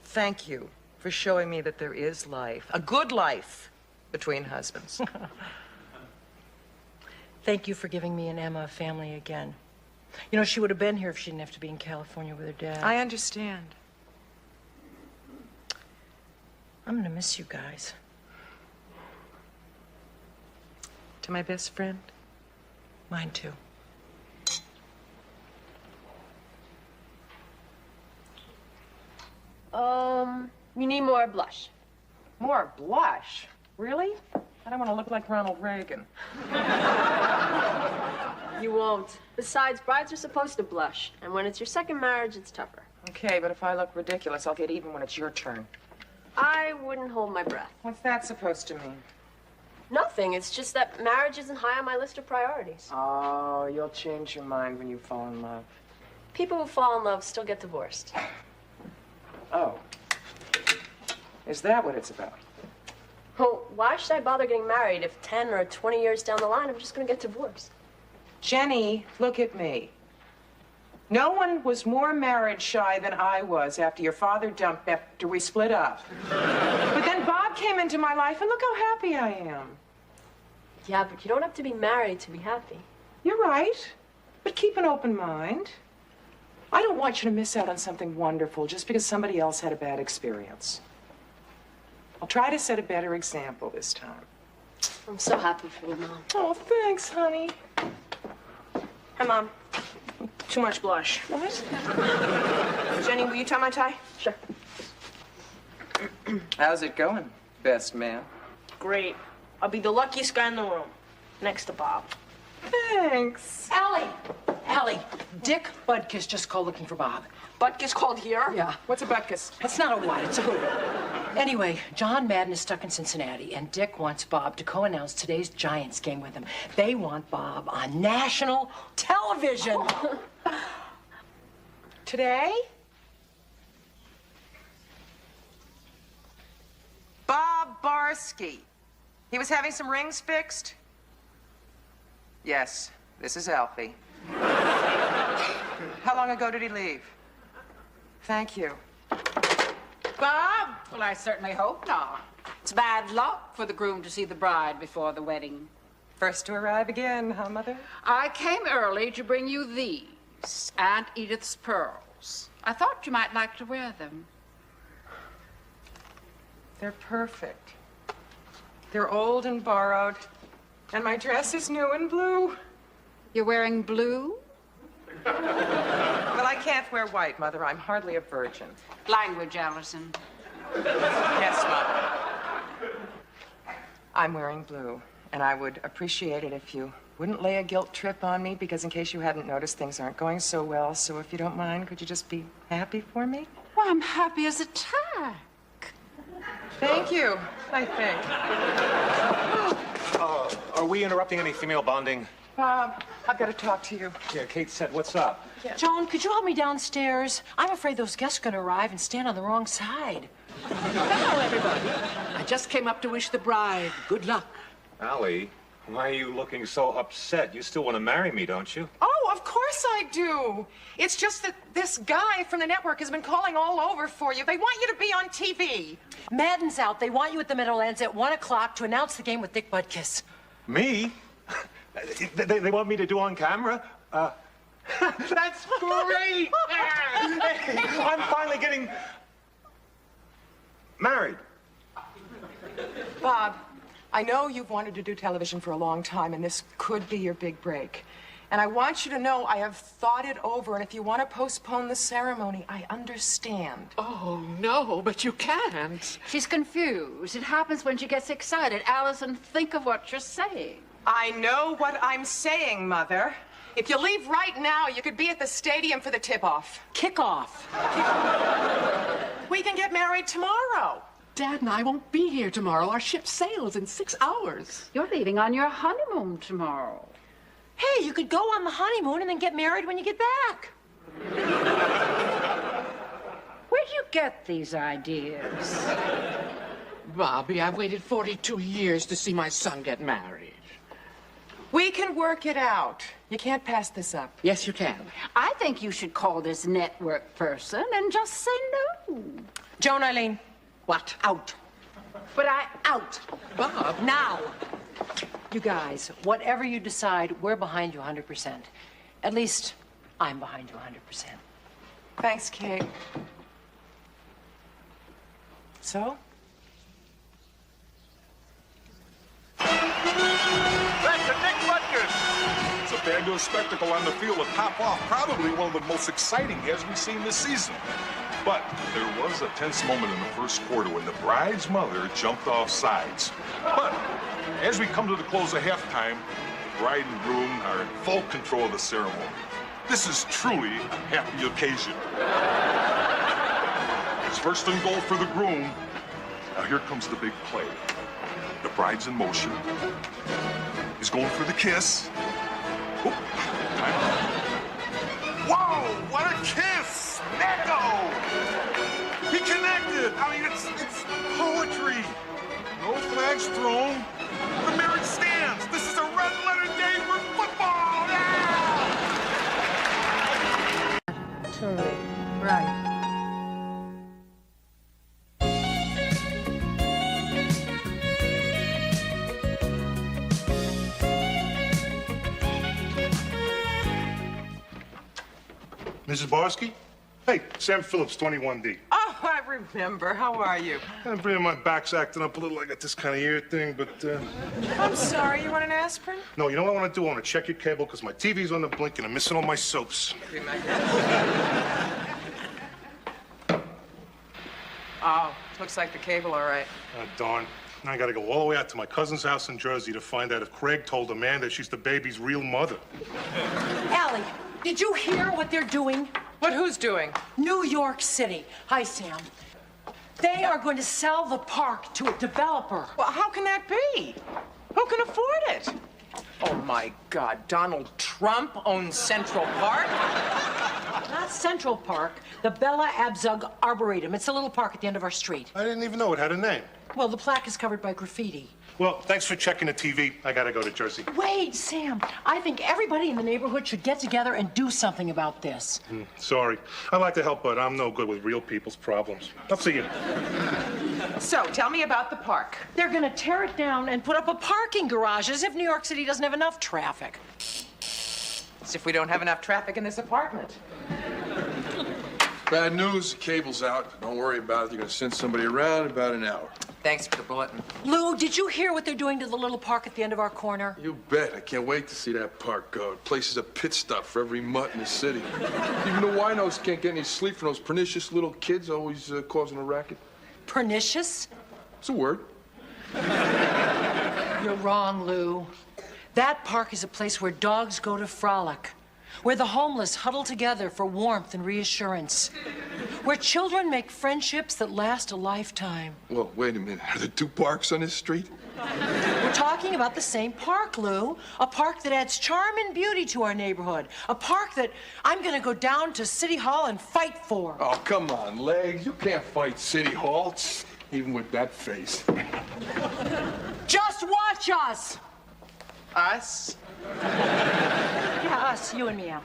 Thank you for showing me that there is life, a good life, between husbands. Thank you for giving me and Emma a family again. You know, she would have been here if she didn't have to be in California with her dad. I understand. I'm gonna miss you guys. To my best friend? Mine too. You need more blush. More blush? Really? I don't want to look like Ronald Reagan. You won't. Besides, brides are supposed to blush. And when it's your second marriage, it's tougher. Okay, but if I look ridiculous, I'll get even when it's your turn. I wouldn't hold my breath. What's that supposed to mean? Nothing. It's just that marriage isn't high on my list of priorities. Oh, you'll change your mind when you fall in love. People who fall in love still get divorced. Oh. Is that what it's about? Well, why should I bother getting married if 10 or 20 years down the line I'm just going to get divorced? Jenny, look at me. No one was more marriage shy than I was after your father dumped me after we split up. But then Bob came into my life, and look how happy I am. Yeah, but you don't have to be married to be happy. You're right, but keep an open mind. I don't want you to miss out on something wonderful just because somebody else had a bad experience. I'll try to set a better example this time. I'm so happy for you, Mom. Oh, thanks, honey. Hi, Mom. Too much blush. What? Jenny, will you tie my tie? Sure. How's it going, best man? Great. I'll be the luckiest guy in the room, next to Bob. Thanks. Allie, Dick Butkus just called looking for Bob. Butkus called here? Yeah. What's a Butkus? It's not a what, it's a who. Anyway, John Madden is stuck in Cincinnati, and Dick wants Bob to co-announce today's Giants game with him. They want Bob on national television. Today? Bob Barsky. He was having some rings fixed? Yes, this is Alfie. How long ago did he leave? Thank you. Bob? Well, I certainly hope not. It's bad luck for the groom to see the bride before the wedding. First to arrive again, huh, Mother? I came early to bring you these, Aunt Edith's pearls. I thought you might like to wear them. They're perfect. They're old and borrowed, and my dress is new and blue. You're wearing blue? Well, I can't wear white, Mother. I'm hardly a virgin. Language, Allison. Yes, Mother. I'm wearing blue, and I would appreciate it if you wouldn't lay a guilt trip on me, because in case you hadn't noticed, things aren't going so well. So if you don't mind, could you just be happy for me? Well, I'm happy as a tack. Thank you, I think. Are we interrupting any female bonding? Bob, I've got to talk to you. Yeah, Kate said, what's up? Joan, could you help me downstairs? I'm afraid those guests are going to arrive and stand on the wrong side. Hello, everybody. I just came up to wish the bride good luck. Allie, why are you looking so upset? You still want to marry me, don't you? Oh, of course I do. It's just that this guy from the network has been calling all over for you. They want you to be on TV. Madden's out. They want you at the Meadowlands at 1 o'clock to announce the game with Dick Butkus. Me? They want me to do on camera? That's great! I'm finally getting married. Bob, I know you've wanted to do television for a long time, and this could be your big break. And I want you to know I have thought it over, and if you want to postpone the ceremony, I understand. Oh, no, but you can't. She's confused. It happens when she gets excited. Allison, think of what you're saying. I know what I'm saying, Mother. If you leave right now, you could be at the stadium for the tip-off. Kickoff. We can get married tomorrow. Dad and I won't be here tomorrow. Our ship sails in 6 hours. You're leaving on your honeymoon tomorrow. Hey, you could go on the honeymoon and then get married when you get back. Where do you get these ideas? Bobby, I've waited 42 years to see my son get married. We can work it out. You can't pass this up. Yes, you can. I think you should call this network person and just say no. Joan Eileen. What? Out. But out. Bob. Now. You guys, whatever you decide, we're behind you 100%. At least, I'm behind you 100%. Thanks, Kate. So? That's a Dick Butkus. It's a bad spectacular spectacle on the field to top off probably one of the most exciting games we've seen this season. But there was a tense moment in the first quarter when the bride's mother jumped off sides. But as we come to the close of halftime, bride and groom are in full control of the ceremony. This is truly a happy occasion. It's first and goal for the groom. Now here comes the big play. The bride's in motion. He's going for the kiss. Oop. Time out. Whoa, what a kiss! Echo! He connected! I mean, it's poetry. No flags thrown. The marriage stands. This is a red letter day for football! Yeah! Totally. Right. Mrs. Barsky? Hey, Sam Phillips, 21D. Oh, I remember. How are you? I'm bringing my back's acting up a little. I got this kind of ear thing, but, I'm sorry. You want an aspirin? No, you know what I want to do? I want to check your cable because my TV's on the blink and I'm missing all my soaps. Oh, looks like the cable, all right. Darn. Now I gotta go all the way out to my cousin's house in Jersey to find out if Craig told Amanda she's the baby's real mother. Allie, did you hear what they're doing? What, who's doing? New York City. Hi, Sam. They are going to sell the park to a developer. Well, how can that be? Who can afford it? Oh, my God. Donald Trump owns Central Park? Not Central Park, the Bella Abzug Arboretum. It's a little park at the end of our street. I didn't even know it had a name. Well, the plaque is covered by graffiti. Well, thanks for checking the TV. I gotta go to Jersey. Wait, Sam. I think everybody in the neighborhood should get together and do something about this. Sorry. I'd like to help, but I'm no good with real people's problems. I'll see you. So, tell me about the park. They're going to tear it down and put up a parking garage as if New York City doesn't have enough traffic. As if we don't have enough traffic in this apartment. Bad news, the cable's out. Don't worry about it. They're gonna send somebody around in about an hour. Thanks for the bulletin. Lou, did you hear what they're doing to the little park at the end of our corner? You bet. I can't wait to see that park go. The place is a pit stop for every mutt in the city. Even the winos can't get any sleep from those pernicious little kids always causing a racket. Pernicious? It's a word. You're wrong, Lou. That park is a place where dogs go to frolic, where the homeless huddle together for warmth and reassurance, where children make friendships that last a lifetime. Well, wait a minute. Are there two parks on this street? We're talking about the same park, Lou. A park that adds charm and beauty to our neighborhood. A park that I'm gonna go down to City Hall and fight for. Oh, come on, Legs. You can't fight City Hall, even with that face. Just watch us! Us? Yeah, us, you and me, Al.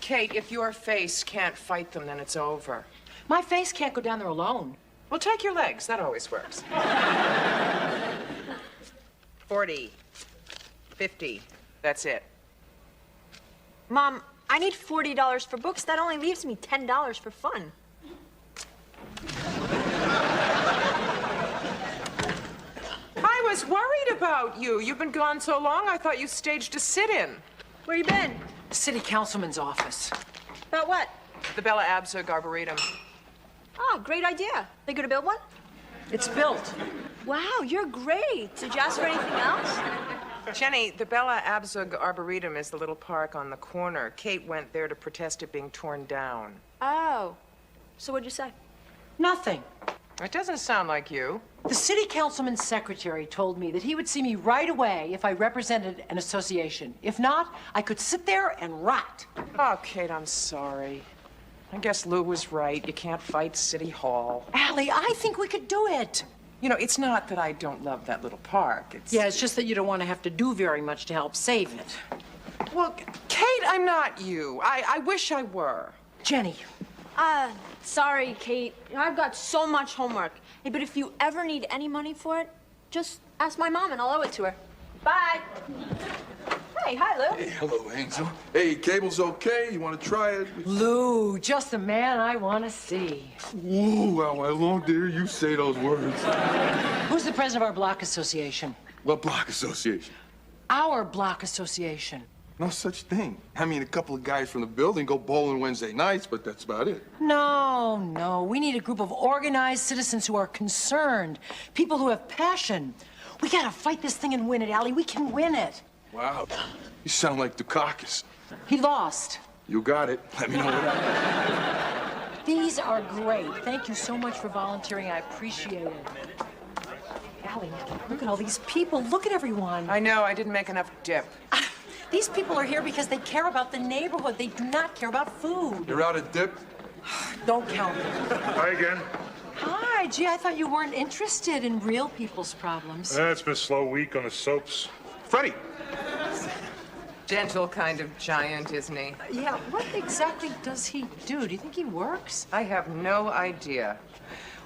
Kate, if your face can't fight them, then it's over. My face can't go down there alone. Well, take your legs. That always works. 40, 50. That's it. Mom, I need $40 for books. That only leaves me $10 for fun. I was worried about you. You've been gone so long, I thought you staged a sit-in. Where you been? The city councilman's office. About what? The Bella Abzug Arboretum. Oh, great idea. They gonna build one? It's built. Wow, you're great. Did you ask for anything else? Jenny, the Bella Abzug Arboretum is the little park on the corner. Kate went there to protest it being torn down. Oh. So what'd you say? Nothing. It doesn't sound like you. The city councilman's secretary told me that he would see me right away if I represented an association. If not, I could sit there and rot. Oh, Kate, I'm sorry. I guess Lou was right. You can't fight City Hall. Allie, I think we could do it. You know, it's not that I don't love that little park. Yeah, it's just that you don't want to have to do very much to help save it. Well, Kate, I'm not you. I wish I were. Jenny. Sorry, Kate. I've got so much homework. Hey, but if you ever need any money for it, just ask my mom and I'll owe it to her. Bye. Hey, hi, Lou. Hey, hello, Angel. Hey, cable's okay? You want to try it? Lou, just the man I want to see. Ooh, how long did you say those words? Who's the president of our block association? What block association? Our block association. No such thing. I mean, a couple of guys from the building go bowling Wednesday nights, but that's about it. No. We need a group of organized citizens who are concerned. People who have passion. We gotta fight this thing and win it, Allie. We can win it. Wow. You sound like Dukakis. He lost. You got it. Let me know what happens. These are great. Thank you so much for volunteering. I appreciate it. Allie, look at all these people. Look at everyone. I know, I didn't make enough dip. These people are here because they care about the neighborhood. They do not care about food. You're out of dip? Don't count me. Hi again. Hi, gee, I thought you weren't interested in real people's problems. It's been a slow week on the soaps. Freddie. Gentle kind of giant, isn't he? Yeah, what exactly does he do? Do you think he works? I have no idea.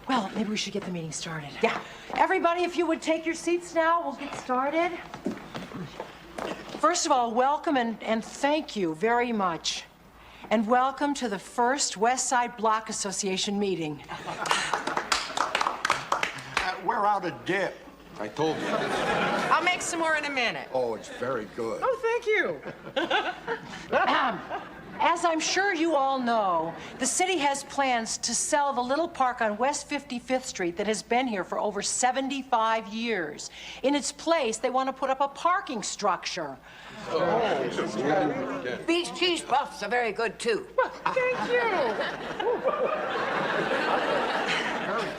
Well, maybe we should get the meeting started. Yeah. Everybody, if you would take your seats now, we'll get started. First of all, welcome and thank you very much. And welcome to the first West Side Block Association meeting. We're out of dip. I told you. I'll make some more in a minute. Oh, it's very good. Oh, thank you. As I'm sure you all know, the city has plans to sell the little park on West 55th Street that has been here for over 75 years. In its place, they want to put up a parking structure. These cheese puffs are very good, too. Thank you.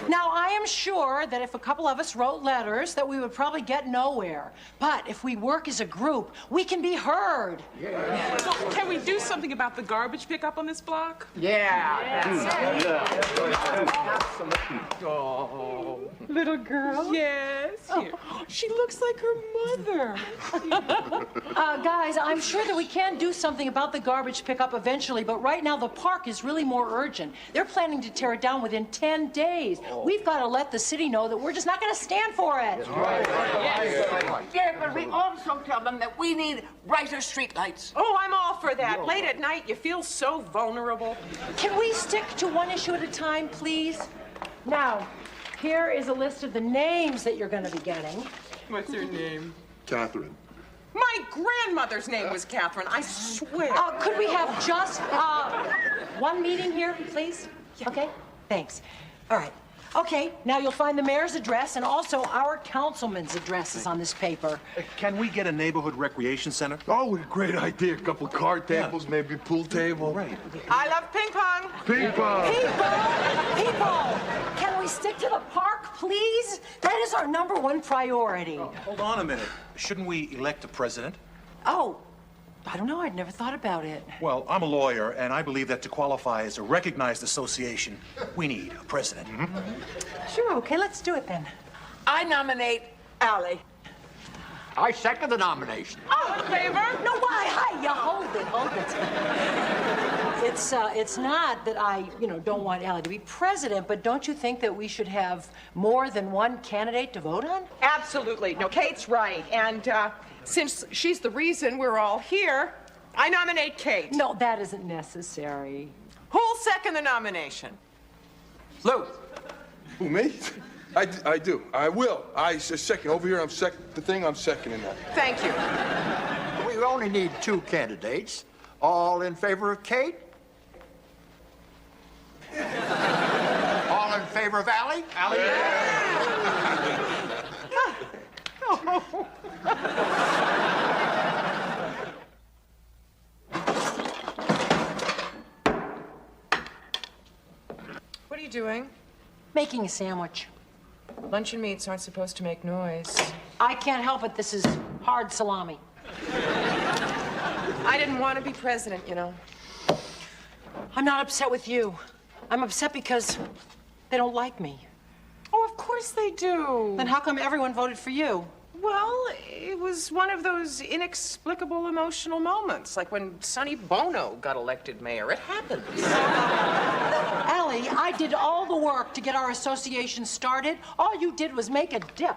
Now, I am sure that if a couple of us wrote letters, that we would probably get nowhere. But if we work as a group, we can be heard. Well, can we do something about the garbage pickup on this block? Yeah. Oh. Little girl? Yes. Here. She looks like her mother. Guys, I'm sure that we can do something about the garbage pickup eventually, but right now the park is really more urgent. They're planning to tear it down within 10 days. We've got to let the city know that we're just not going to stand for it. Yeah, but we also tell them that we need brighter streetlights. Oh, I'm all for that. Late at night, you feel so vulnerable. Can we stick to one issue at a time, please? Now, here is a list of the names that you're going to be getting. What's her name? Catherine. My grandmother's name was Catherine, I swear. Could we have just one meeting here, please? Okay, thanks. All right. Okay, now you'll find the mayor's address and also our councilman's address is on this paper. Can we get a neighborhood recreation center? Oh, what a great idea. A couple of card tables, maybe a pool table. Right. I love ping pong. Ping pong. People, can we stick to the park, please? That is our #1 priority. Hold on a minute. Shouldn't we elect a president? Oh, I don't know. I'd never thought about it. Well, I'm a lawyer, and I believe that to qualify as a recognized association, we need a president. Sure, okay, let's do it then. I nominate Allie. I second the nomination. All in favor? No, why? Hi, you hold it. It's not that I, don't want Allie to be president, but don't you think that we should have more than one candidate to vote on? Absolutely. No, Kate's right. And since she's the reason we're all here, I nominate Kate. No, that isn't necessary. Who'll second the nomination? Lou. Who, me? I do. I will. I second. Over here, I'm seconding that. Thank you. We only need 2 candidates. All in favor of Kate? All in favor of Allie? Allie? What are you doing? Making a sandwich. Luncheon meats aren't supposed to make noise. I can't help it. This is hard salami. I didn't want to be president, I'm not upset with you. I'm upset because they don't like me. Oh, of course they do. Then how come everyone voted for you? Well, it was one of those inexplicable emotional moments, like when Sonny Bono got elected mayor. It happens. Allie, I did all the work to get our association started. All you did was make a dip.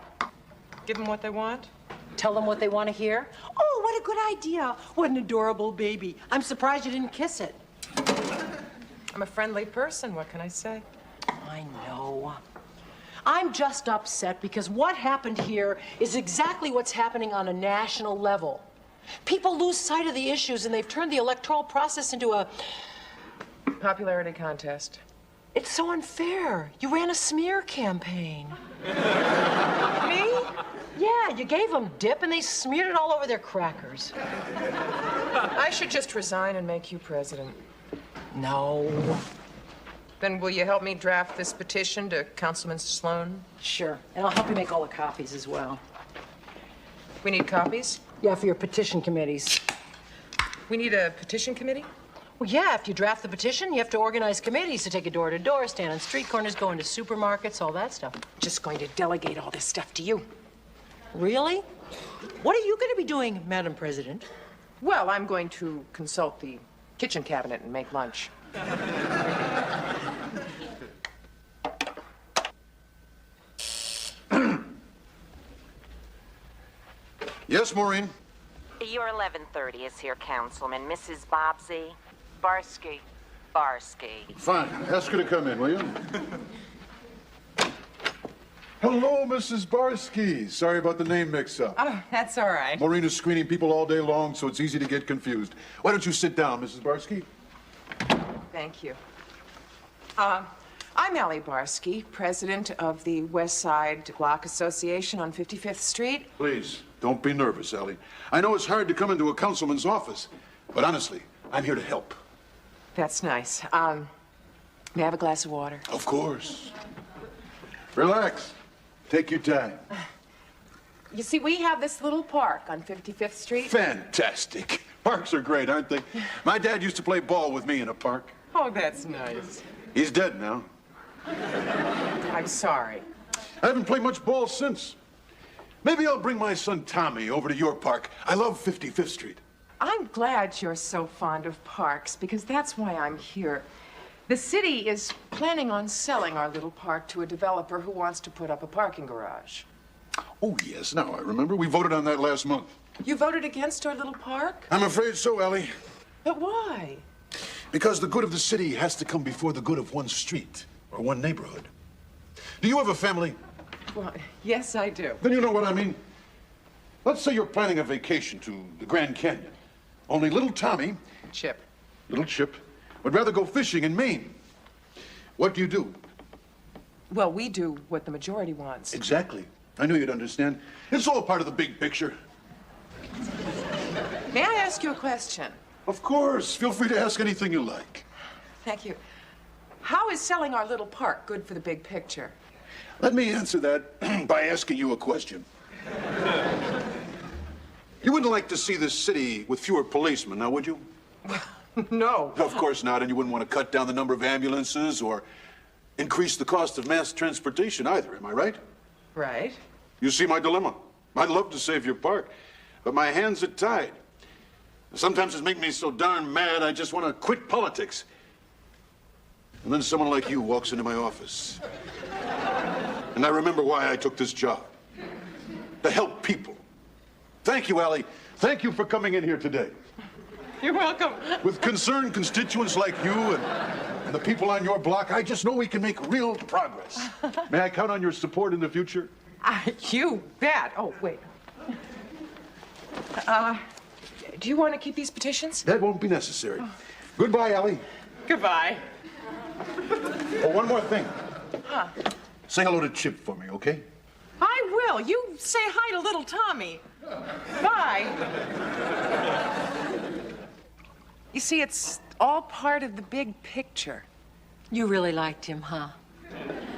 Give them what they want? Tell them what they want to hear. Oh, what a good idea. What an adorable baby. I'm surprised you didn't kiss it. I'm a friendly person. What can I say? I know. I'm just upset because what happened here is exactly what's happening on a national level. People lose sight of the issues, and they've turned the electoral process into a popularity contest. It's so unfair. You ran a smear campaign. Me? Yeah, you gave them dip, and they smeared it all over their crackers. I should just resign and make you president. No. Then will you help me draft this petition to Councilman Sloan? Sure, and I'll help you make all the copies as well. We need copies? Yeah, for your petition committees. We need a petition committee? Well, yeah, if you draft the petition, you have to organize committees to take it door to door, stand on street corners, go into supermarkets, all that stuff. Just going to delegate all this stuff to you. Really? What are you going to be doing, Madam President? Well, I'm going to consult the kitchen cabinet and make lunch. Yes, Maureen? Your 11:30 is here, Councilman. Mrs. Bobbsey? Barsky. Barsky. Fine. Ask her to come in, will you? Hello, Mrs. Barsky. Sorry about the name mix-up. Oh, that's all right. Maureen is screening people all day long, so it's easy to get confused. Why don't you sit down, Mrs. Barsky? Thank you. I'm Allie Barsky, president of the West Side Block Association on 55th Street. Please, don't be nervous, Allie. I know it's hard to come into a councilman's office, but honestly, I'm here to help. That's nice. May I have a glass of water? Of course. Relax. Take your time. You see, we have this little park on 55th Street. Fantastic. Parks are great, aren't they? My dad used to play ball with me in a park. Oh, that's nice. He's dead now. I'm sorry. I haven't played much ball since. Maybe I'll bring my son Tommy over to your park. I love 55th Street. I'm glad you're so fond of parks, because that's why I'm here. The city is planning on selling our little park to a developer who wants to put up a parking garage. Oh, yes, now I remember. We voted on that last month. You voted against our little park? I'm afraid so, Allie. But why? Because the good of the city has to come before the good of one street or one neighborhood. Do you have a family? Well, yes, I do. Then you know what I mean. Let's say you're planning a vacation to the Grand Canyon. Only little Tommy, Chip, little Chip, would rather go fishing in Maine. What do you do? Well, we do what the majority wants. Exactly. I knew you'd understand. It's all part of the big picture. May I ask you a question? Of course. Feel free to ask anything you like. Thank you. How is selling our little park good for the big picture? Let me answer that by asking you a question. You wouldn't like to see this city with fewer policemen, now would you? No. Of course not, and you wouldn't want to cut down the number of ambulances or increase the cost of mass transportation either, am I right? Right. You see my dilemma. I'd love to save your park, but my hands are tied. Sometimes it makes me so darn mad I just want to quit politics. And then someone like you walks into my office. And I remember why I took this job. To help people. Thank you, Allie. Thank you for coming in here today. You're welcome. With concerned constituents like you and the people on your block, I just know we can make real progress. May I count on your support in the future? You bet. Oh, wait. Do you want to keep these petitions? That won't be necessary. Goodbye, Allie. Goodbye. Oh, one more thing. Huh. Say hello to Chip for me, okay? I will. You say hi to little Tommy. Bye. You see, it's all part of the big picture. You really liked him, huh?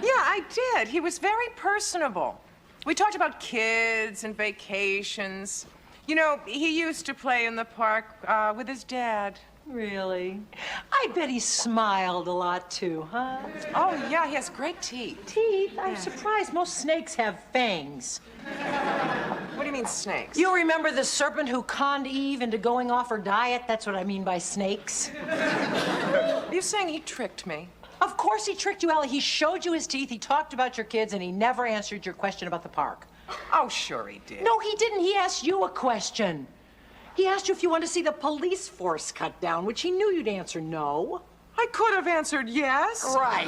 Yeah, I did. He was very personable. We talked about kids and vacations. You know, he used to play in the park with his dad. Really? I bet he smiled a lot too, huh? Oh, yeah, he has great teeth. Teeth? I'm surprised. Most snakes have fangs. What do you mean, snakes? You remember the serpent who conned Eve into going off her diet? That's what I mean by snakes. Are you saying he tricked me? Of course he tricked you, Allie. He showed you his teeth, he talked about your kids, and he never answered your question about the park. Oh, sure he did. No, he didn't. He asked you a question. He asked you if you wanted to see the police force cut down, which he knew you'd answer no. I could have answered yes. Right.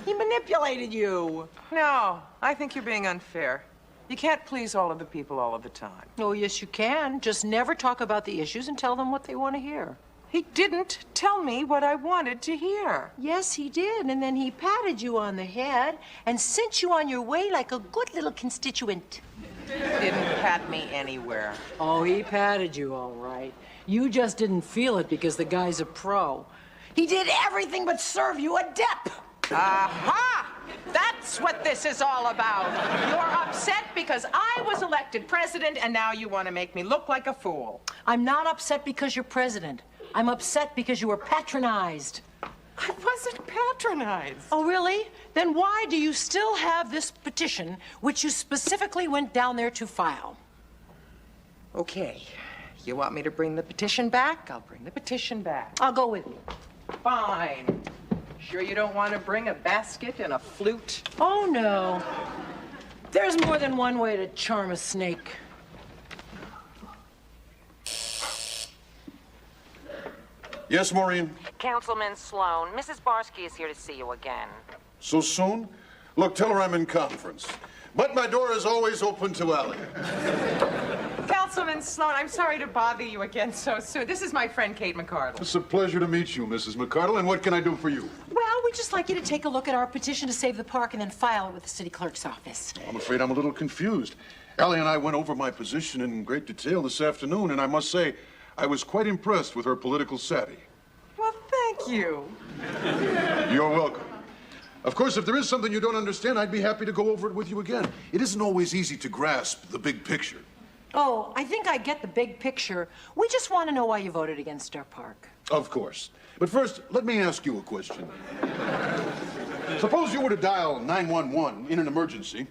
He manipulated you. No, I think you're being unfair. You can't please all of the people all of the time. Oh, yes, you can. Just never talk about the issues and tell them what they want to hear. He didn't tell me what I wanted to hear. Yes, he did. And then he patted you on the head and sent you on your way like a good little constituent. Didn't pat me anywhere. Oh, he patted you all right. You just didn't feel it because the guy's a pro. He did everything but serve you a dip. Aha! That's what this is all about. You're upset because I was elected president and now you want to make me look like a fool. I'm not upset because you're president. I'm upset because you were patronized. I wasn't patronized. Oh, really? Then why do you still have this petition, which you specifically went down there to file? Okay. You want me to bring the petition back? I'll bring the petition back. I'll go with you. Fine. Sure you don't want to bring a basket and a flute? Oh, no. There's more than one way to charm a snake. Yes, Maureen? Councilman Sloan, Mrs. Barsky is here to see you again. So soon? Look, tell her I'm in conference. But my door is always open to Allie. Councilman Sloan, I'm sorry to bother you again so soon. This is my friend Kate McCardle. It's a pleasure to meet you, Mrs. McCardle. And what can I do for you? Well, we'd just like you to take a look at our petition to save the park and then file it with the city clerk's office. I'm afraid I'm a little confused. Allie and I went over my position in great detail this afternoon, and I must say, I was quite impressed with her political savvy. Well, thank you. You're welcome. Of course, if there is something you don't understand, I'd be happy to go over it with you again. It isn't always easy to grasp the big picture. Oh, I think I get the big picture. We just want to know why you voted against our park. Of course. But first, let me ask you a question. Suppose you were to dial 911 in an emergency,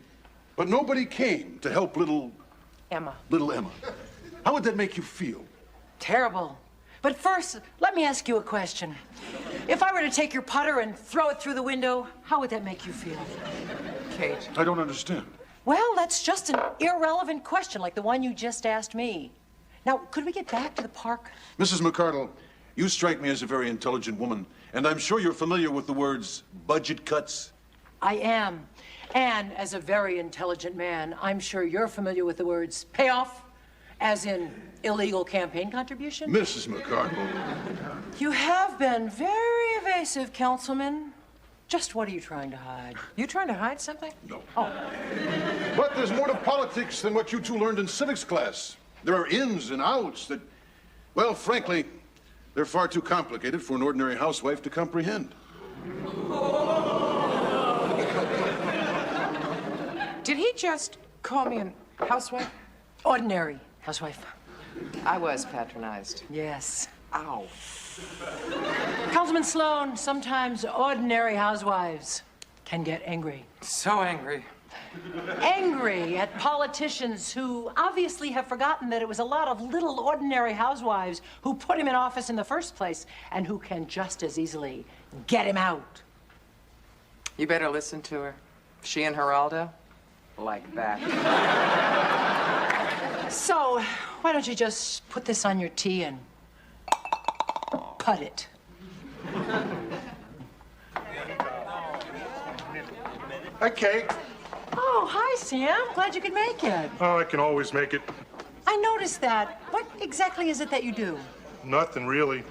but nobody came to help little Emma. Little Emma. How would that make you feel? Terrible. But first, let me ask you a question. If I were to take your putter and throw it through the window, how would that make you feel? Kate. I don't understand. Well, that's just an irrelevant question like the one you just asked me. Now, could we get back to the park? Mrs. McCardle, you strike me as a very intelligent woman, and I'm sure you're familiar with the words budget cuts. I am. And as a very intelligent man, I'm sure you're familiar with the words payoff, as in illegal campaign contribution. Mrs. McCardle. You have been very evasive, Councilman. Just what are you trying to hide? You trying to hide something? No. Oh. But there's more to politics than what you two learned in civics class. There are ins and outs that, well, frankly, they're far too complicated for an ordinary housewife to comprehend. Did he just call me a housewife? Ordinary housewife. I was patronized. Yes. Ow. Councilman Sloan, sometimes ordinary housewives can get angry. So angry. Angry at politicians who obviously have forgotten that it was a lot of little ordinary housewives who put him in office in the first place and who can just as easily get him out. You better listen to her. She and Geraldo, like that. So, why don't you just put this on your tea and put it? Hi, Kate. Oh, hi, Sam. Glad you could make it. Oh, I can always make it. I noticed that. What exactly is it that you do? Nothing, really.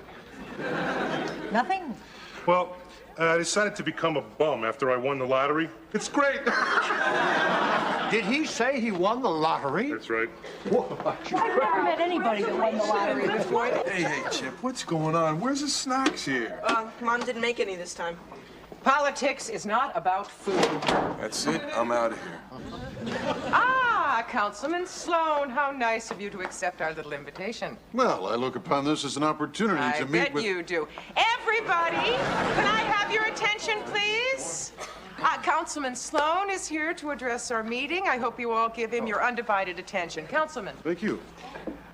Nothing? Well, I decided to become a bum after I won the lottery. It's great. Did he say he won the lottery? That's right. I've never met anybody that won the lottery before. Hey, Chip, what's going on? Where's the snacks here? Mom didn't make any this time. Politics is not about food. That's it. I'm out of here. Ah, Councilman Sloan, how nice of you to accept our little invitation. Well, I look upon this as an opportunity to meet with... I bet you do. Everybody, can I have your attention, please? Councilman Sloan is here to address our meeting. I hope you all give him your undivided attention. Councilman. Thank you.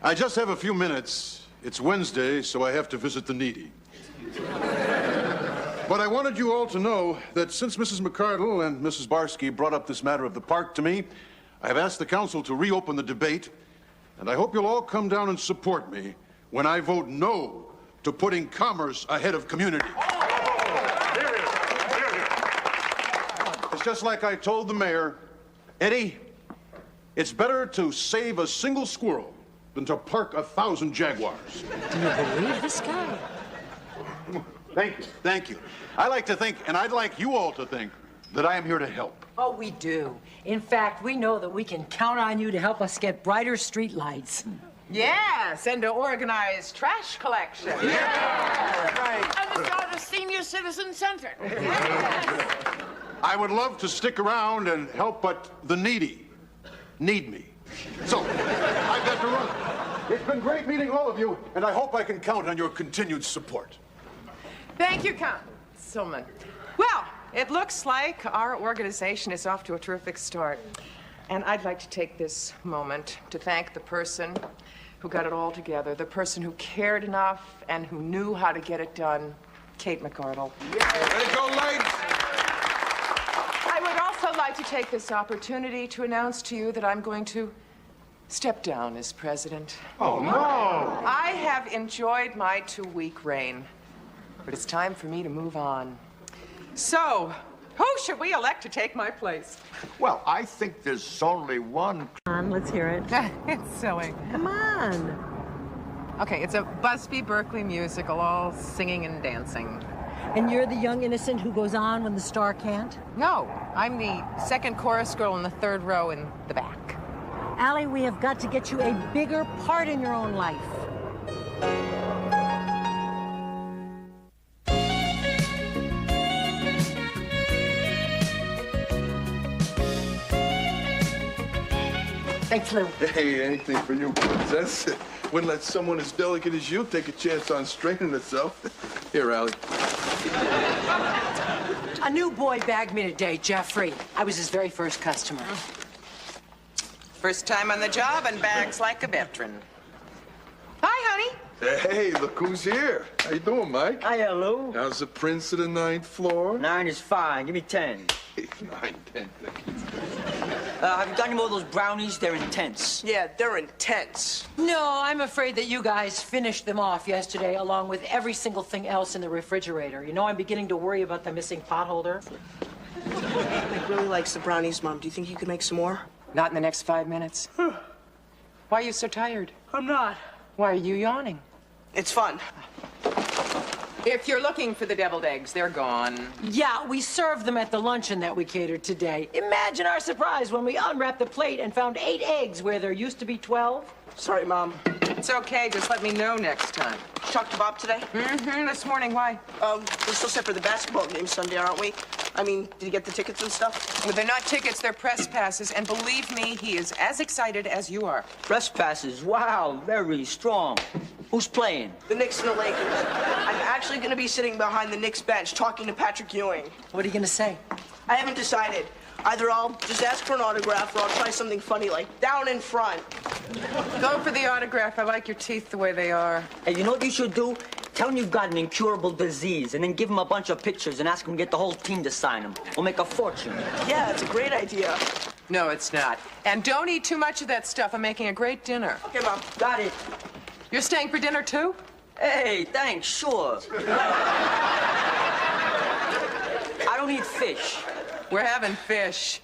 I just have a few minutes. It's Wednesday, so I have to visit the needy. But I wanted you all to know that since Mrs. McCardle and Mrs. Barsky brought up this matter of the park to me, I have asked the council to reopen the debate, and I hope you'll all come down and support me when I vote no to putting commerce ahead of community. It's just like I told the mayor, Eddie, It's better to save a single squirrel than to park 1,000 jaguars. Do you believe this guy? Thank you. Thank you. I like to think, and I'd like you all to think, that I am here to help. Oh, we do. In fact, we know that we can count on you to help us get brighter street lights. Yes, and to organize trash collection. Yeah. Right. And to start a senior citizen center. I would love to stick around and help, but the needy need me. So, I've got to run. It's been great meeting all of you, and I hope I can count on your continued support. Thank you, Councilman. Well, it looks like our organization is off to a terrific start. And I'd like to take this moment to thank the person who got it all together, the person who cared enough and who knew how to get it done, Kate McArdle. Way to go, ladies! I would also like to take this opportunity to announce to you that I'm going to step down as president. Oh, no! I have enjoyed my 2-week reign, but it's time for me to move on. So, who should we elect to take my place? Well, I think there's only one. Come on, let's hear it. It's silly. Come on. Okay, it's a Busby Berkeley musical, all singing and dancing. And you're the young innocent who goes on when the star can't? No, I'm the second chorus girl in the 3rd row in the back. Allie, we have got to get you a bigger part in your own life. Thanks, Lou. Hey, anything for you, princess. Wouldn't let someone as delicate as you take a chance on straining herself. Here, Allie. A new boy bagged me today, Jeffrey. I was his very first customer. First time on the job and bags like a veteran. Hi, honey. Hey, look who's here. How you doing, Mike? Hiya, Lou. How's the prince of the 9th floor? 9 is fine. Give me 10. 9, 10. Have you got any more of those brownies? They're intense. Yeah, they're intense. No, I'm afraid that you guys finished them off yesterday along with every single thing else in the refrigerator. You know, I'm beginning to worry about the missing potholder. Mike really likes the brownies, Mom. Do you think you could make some more? Not in the next 5 minutes. Why are you so tired? I'm not. Why are you yawning? It's fun. If you're looking for the deviled eggs, they're gone. Yeah, we served them at the luncheon that we catered today. Imagine our surprise when we unwrapped the plate and found 8 eggs where there used to be 12. Sorry, Mom. It's okay. Just let me know next time. Talk to Bob today? Mm-hmm. This morning. Why? We're still set for the basketball game Sunday, aren't we? I mean, did you get the tickets and stuff? Well, they're not tickets, they're press passes. And believe me, he is as excited as you are. Press passes. Wow, very strong. Who's playing? The Knicks and the Lakers. I'm actually going to be sitting behind the Knicks bench talking to Patrick Ewing. What are you going to say? I haven't decided. Either I'll just ask for an autograph or I'll try something funny like down in front. Go for the autograph. I like your teeth the way they are. Hey, you know what you should do? Tell him you've got an incurable disease and then give him a bunch of pictures and ask him to get the whole team to sign them. We'll make a fortune. Yeah, it's a great idea. No, it's not. And don't eat too much of that stuff. I'm making a great dinner. Okay, Mom. Got it. You're staying for dinner, too? Hey, thanks, sure. I don't eat fish. We're having fish.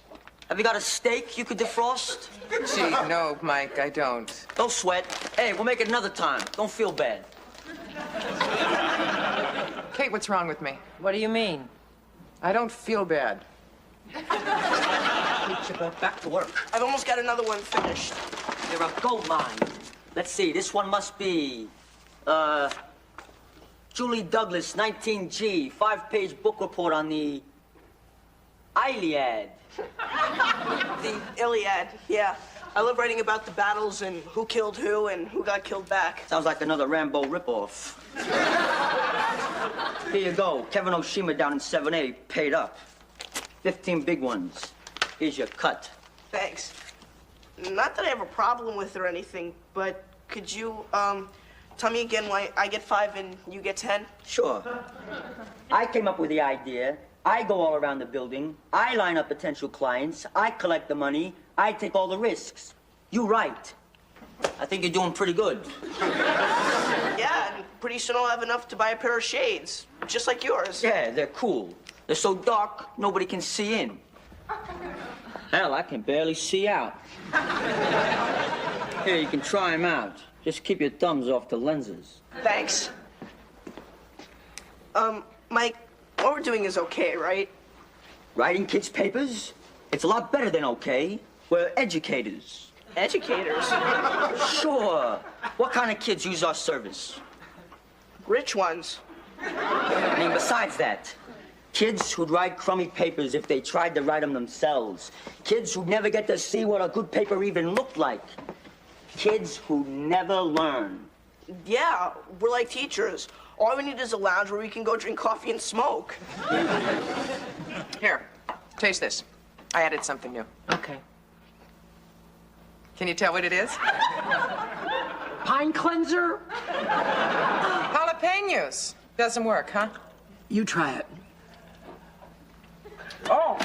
Have you got a steak you could defrost? Gee, no, Mike, I don't. Don't sweat. Hey, we'll make it another time. Don't feel bad. Kate, what's wrong with me? What do you mean? I don't feel bad. Back to work. I've almost got another one finished. You're a gold mine. Let's see, this one must be, Julie Douglas, 19G, 5-page book report on the Iliad. The Iliad, yeah. I love writing about the battles and who killed who and who got killed back. Sounds like another Rambo ripoff. Here you go. Kevin Oshima down in 7A, paid up. 15 big ones. Here's your cut. Thanks. Not that I have a problem with it or anything, but could you, tell me again why I get 5 and you get 10? Sure. I came up with the idea. I go all around the building. I line up potential clients. I collect the money. I take all the risks. You write. I think you're doing pretty good. Yeah, and pretty soon I'll have enough to buy a pair of shades, just like yours. Yeah, they're cool. They're so dark, nobody can see in. Hell, I can barely see out. Here, you can try them out. Just keep your thumbs off the lenses. Thanks. Mike, what we're doing is okay, right? Writing kids' papers? It's a lot better than okay. We're educators. Educators? Sure. What kind of kids use our service? Rich ones. I mean, besides that, kids who'd write crummy papers if they tried to write them themselves. Kids who'd never get to see what a good paper even looked like. Kids who never learn. Yeah, we're like teachers. All we need is a lounge where we can go drink coffee and smoke. Here, taste this. I added something new. Okay. Can you tell what it is? Pine cleanser? Jalapenos. Doesn't work, huh? You try it. Oh,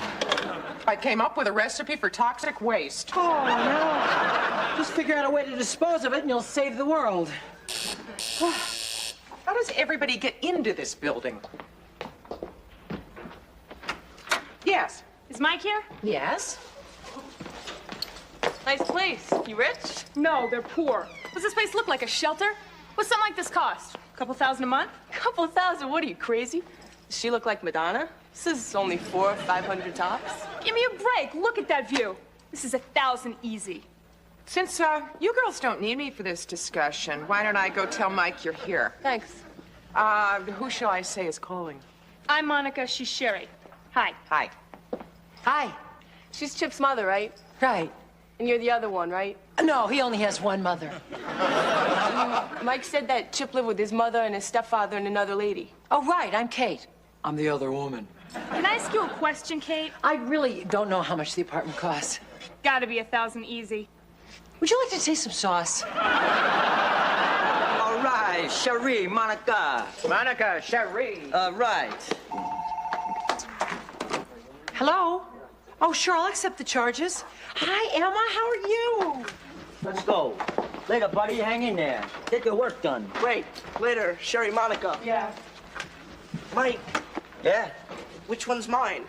I came up with a recipe for toxic waste. Oh, no. Just figure out a way to dispose of it and you'll save the world. How does everybody get into this building? Yes. Is Mike here? Yes. Nice place. You rich? No, they're poor. What's this place look like, a shelter? What's something like this cost? A couple thousand a month? Couple thousand? What are you, crazy? Does she look like Madonna? This is only 400 or 500 tops. Give me a break. Look at that view. This is 1,000 easy. Since you girls don't need me for this discussion, why don't I go tell Mike you're here? Thanks. Who shall I say is calling? I'm Monica. She's Sherry. Hi. Hi. Hi. She's Chip's mother, right? Right. And you're the other one, right? No, he only has one mother. Mike said that Chip lived with his mother and his stepfather and another lady. Oh, right. I'm Kate. I'm the other woman. Can I ask you a question, Kate? I really don't know how much the apartment costs. Gotta be 1,000 easy. Would you like to taste some sauce? All right, Cherie, Monica. Monica, Cherie. Right. Hello? Oh, sure, I'll accept the charges. Hi, Emma, how are you? Let's go. Later, buddy, hang in there. Get your work done. Wait, later, Sherry, Monica. Yeah. Mike, Yeah? which one's mine?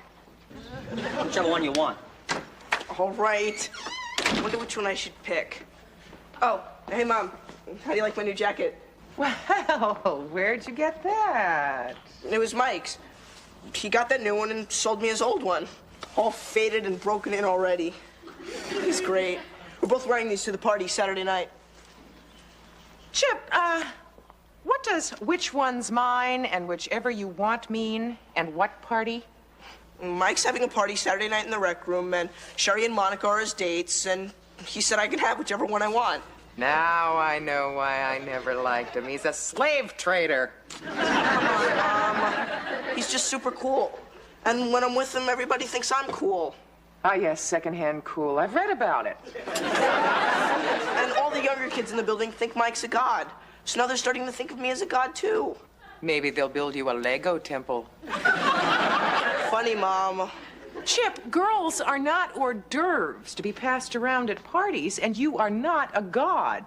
Whichever one you want. All right. I wonder which one I should pick. Oh, hey, Mom. How do you like my new jacket? Well, where'd you get that? It was Mike's. He got that new one and sold me his old one. All faded and broken in already. He's great. We're both wearing these to the party Saturday night. Chip, what does which one's mine and whichever you want mean, and what party? Mike's having a party Saturday night in the rec room, and Sherry and Monica are his dates, and he said I can have whichever one I want. Now I know why I never liked him. He's a slave trader. He's just super cool. And when I'm with him, everybody thinks I'm cool. Ah, yes, secondhand cool. I've read about it. And all the younger kids in the building think Mike's a god. So now they're starting to think of me as a god, too. Maybe they'll build you a Lego temple. Funny, Mom. Chip, girls are not hors d'oeuvres to be passed around at parties, and you are not a god.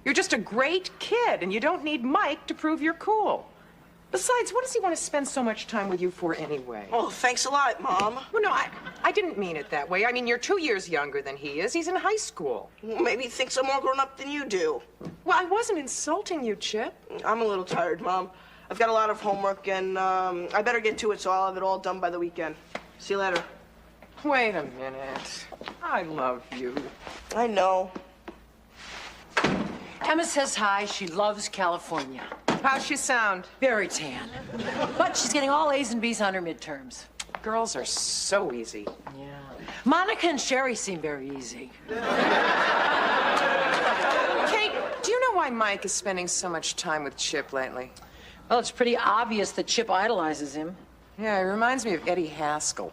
You're just a great kid, and you don't need Mike to prove you're cool. Besides, what does he want to spend so much time with you for anyway? Oh, thanks a lot, Mom. Well, no, I didn't mean it that way. I mean, you're 2 years younger than he is. He's in high school. Maybe he thinks I'm more grown up than you do. Well, I wasn't insulting you, Chip. I'm a little tired, Mom. I've got a lot of homework, and I better get to it so I'll have it all done by the weekend. See you later. Wait a minute. I love you. I know. Emma says hi. She loves California. How's she sound? Very tan. But she's getting all A's and B's on her midterms. Girls are so easy. Yeah. Monica and Sherry seem very easy. Kate, do you know why Mike is spending so much time with Chip lately? Well, it's pretty obvious that Chip idolizes him. Yeah, he reminds me of Eddie Haskell.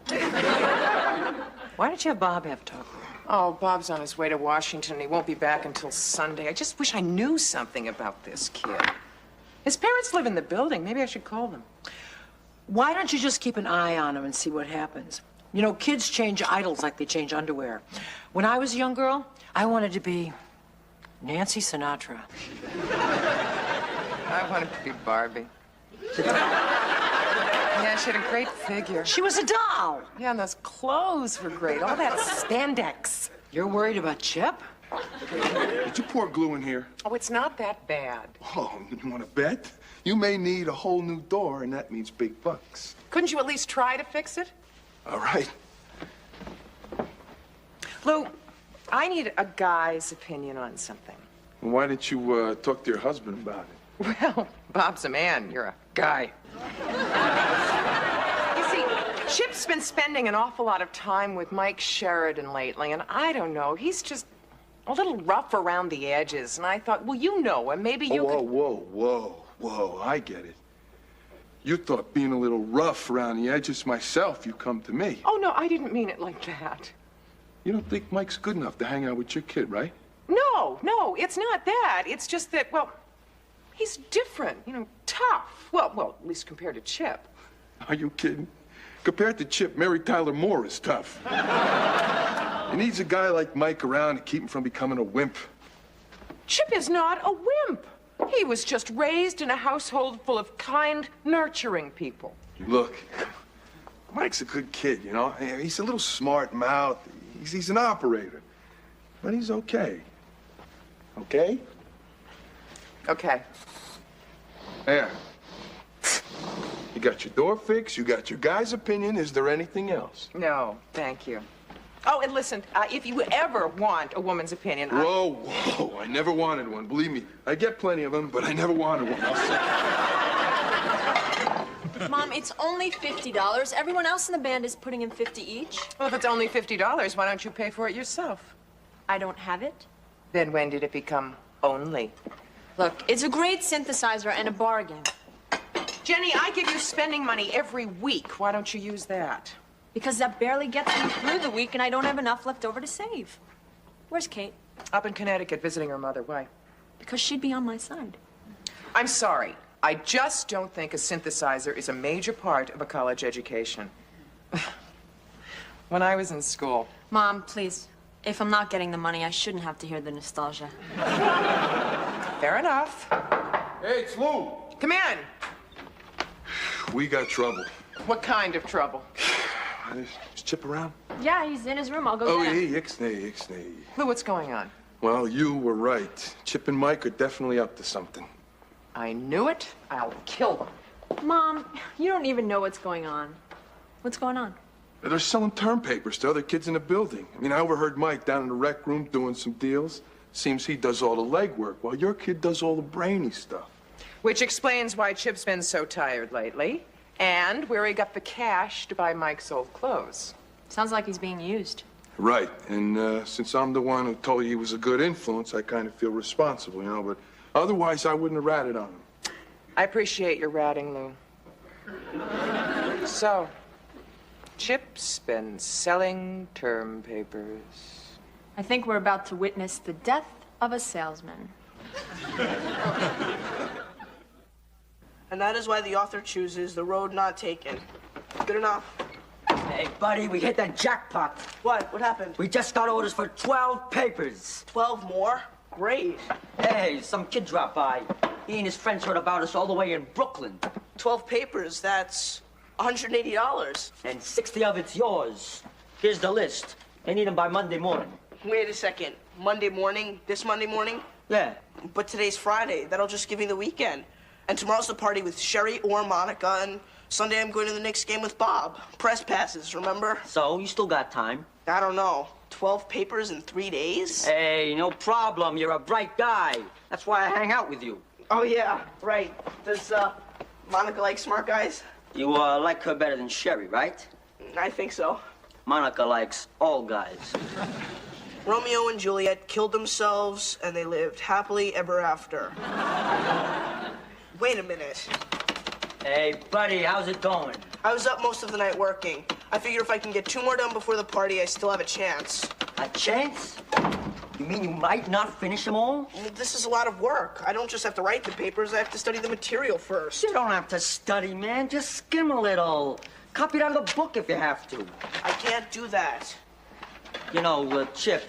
Why don't you have Bob have talk with him? Oh, Bob's on his way to Washington, and he won't be back until Sunday. I just wish I knew something about this kid. His parents live in the building. Maybe I should call them. Why don't you just keep an eye on him and see what happens? You know, kids change idols like they change underwear. When I was a young girl, I wanted to be Nancy Sinatra. I wanted to be Barbie. Yeah, Yeah, she had a great figure. She was a doll. Yeah, and those clothes were great. All that spandex. You're worried about Chip? Did you pour glue in here? Oh, it's not that bad. Oh, you want to bet? You may need a whole new door, and that means big bucks. Couldn't you at least try to fix it? All right. Lou, I need a guy's opinion on something. Why didn't you talk to your husband about it? Well, Bob's a man. You're a guy. You see, Chip's been spending an awful lot of time with Mike Sheridan lately, and I don't know, he's just a little rough around the edges. And I thought, well, you know him, maybe you could... Whoa, I get it. You thought being a little rough around the edges myself, you come to me. Oh, no, I didn't mean it like that. You don't think Mike's good enough to hang out with your kid, right? No, it's not that. It's just that, well, he's different, you know, tough. Well, at least compared to Chip. Are you kidding? Compared to Chip, Mary Tyler Moore is tough. He needs a guy like Mike around to keep him from becoming a wimp. Chip is not a wimp. He was just raised in a household full of kind, nurturing people. Look, Mike's a good kid, you know? He's a little smart-mouthed. He's an operator. But he's okay. Okay? Okay. There. You got your door fixed, you got your guy's opinion. Is there anything else? No, thank you. Oh, and listen, if you ever want a woman's opinion... Whoa, I never wanted one. Believe me, I get plenty of them, but I never wanted one. Mom, it's only $50. Everyone else in the band is putting in $50 each. Well, if it's only $50, why don't you pay for it yourself? I don't have it. Then when did it become only? Look, it's a great synthesizer and a bargain. Jenny, I give you spending money every week. Why don't you use that? Because that barely gets me through the week, and I don't have enough left over to save. Where's Kate? Up in Connecticut visiting her mother. Why? Because she'd be on my side. I'm sorry. I just don't think a synthesizer is a major part of a college education. When I was in school... Mom, please. If I'm not getting the money, I shouldn't have to hear the nostalgia. Fair enough. Hey, it's Lou. Come in. We got trouble. What kind of trouble? Is Chip around? Yeah, he's in his room. I'll go get him. Ixnay. Lou, what's going on? Well, you were right. Chip and Mike are definitely up to something. I knew it. I'll kill them. Mom, you don't even know what's going on. What's going on? They're selling term papers to other kids in the building. I mean, I overheard Mike down in the rec room doing some deals. Seems he does all the legwork, while your kid does all the brainy stuff. Which explains why Chip's been so tired lately, and where he got the cash to buy Mike's old clothes. Sounds like he's being used. Right, and since I'm the one who told you he was a good influence, I kind of feel responsible, you know, but otherwise I wouldn't have ratted on him. I appreciate your ratting, Lou. So, Chip's been selling term papers. I think we're about to witness the death of a salesman. And that is why the author chooses the road not taken. Good enough. Hey, buddy, we hit the jackpot. What? What happened? We just got orders for 12 papers. 12 more? Great. Hey, some kid dropped by. He and his friends heard about us all the way in Brooklyn. 12 papers, that's $180. And 60 of it's yours. Here's the list. They need them by Monday morning. Wait a second. Monday morning? This Monday morning? Yeah. But today's Friday. That'll just give me the weekend. And tomorrow's the party with Sherry or Monica, and Sunday I'm going to the Knicks game with Bob. Press passes, remember? So, you still got time? I don't know. 12 papers in 3 days? Hey, no problem. You're a bright guy. That's why I hang out with you. Oh, yeah, right. Does, Monica like smart guys? You, like her better than Sherry, right? I think so. Monica likes all guys. Romeo and Juliet killed themselves, and they lived happily ever after. Wait a minute. Hey, buddy, how's it going? I was up most of the night working. I figure if I can get 2 more done before the party, I still have a chance. A chance? You mean you might not finish them all? Well, this is a lot of work. I don't just have to write the papers, I have to study the material first. You don't have to study, man. Just skim a little. Copy it out of the book if you have to. I can't do that. You know, Chip,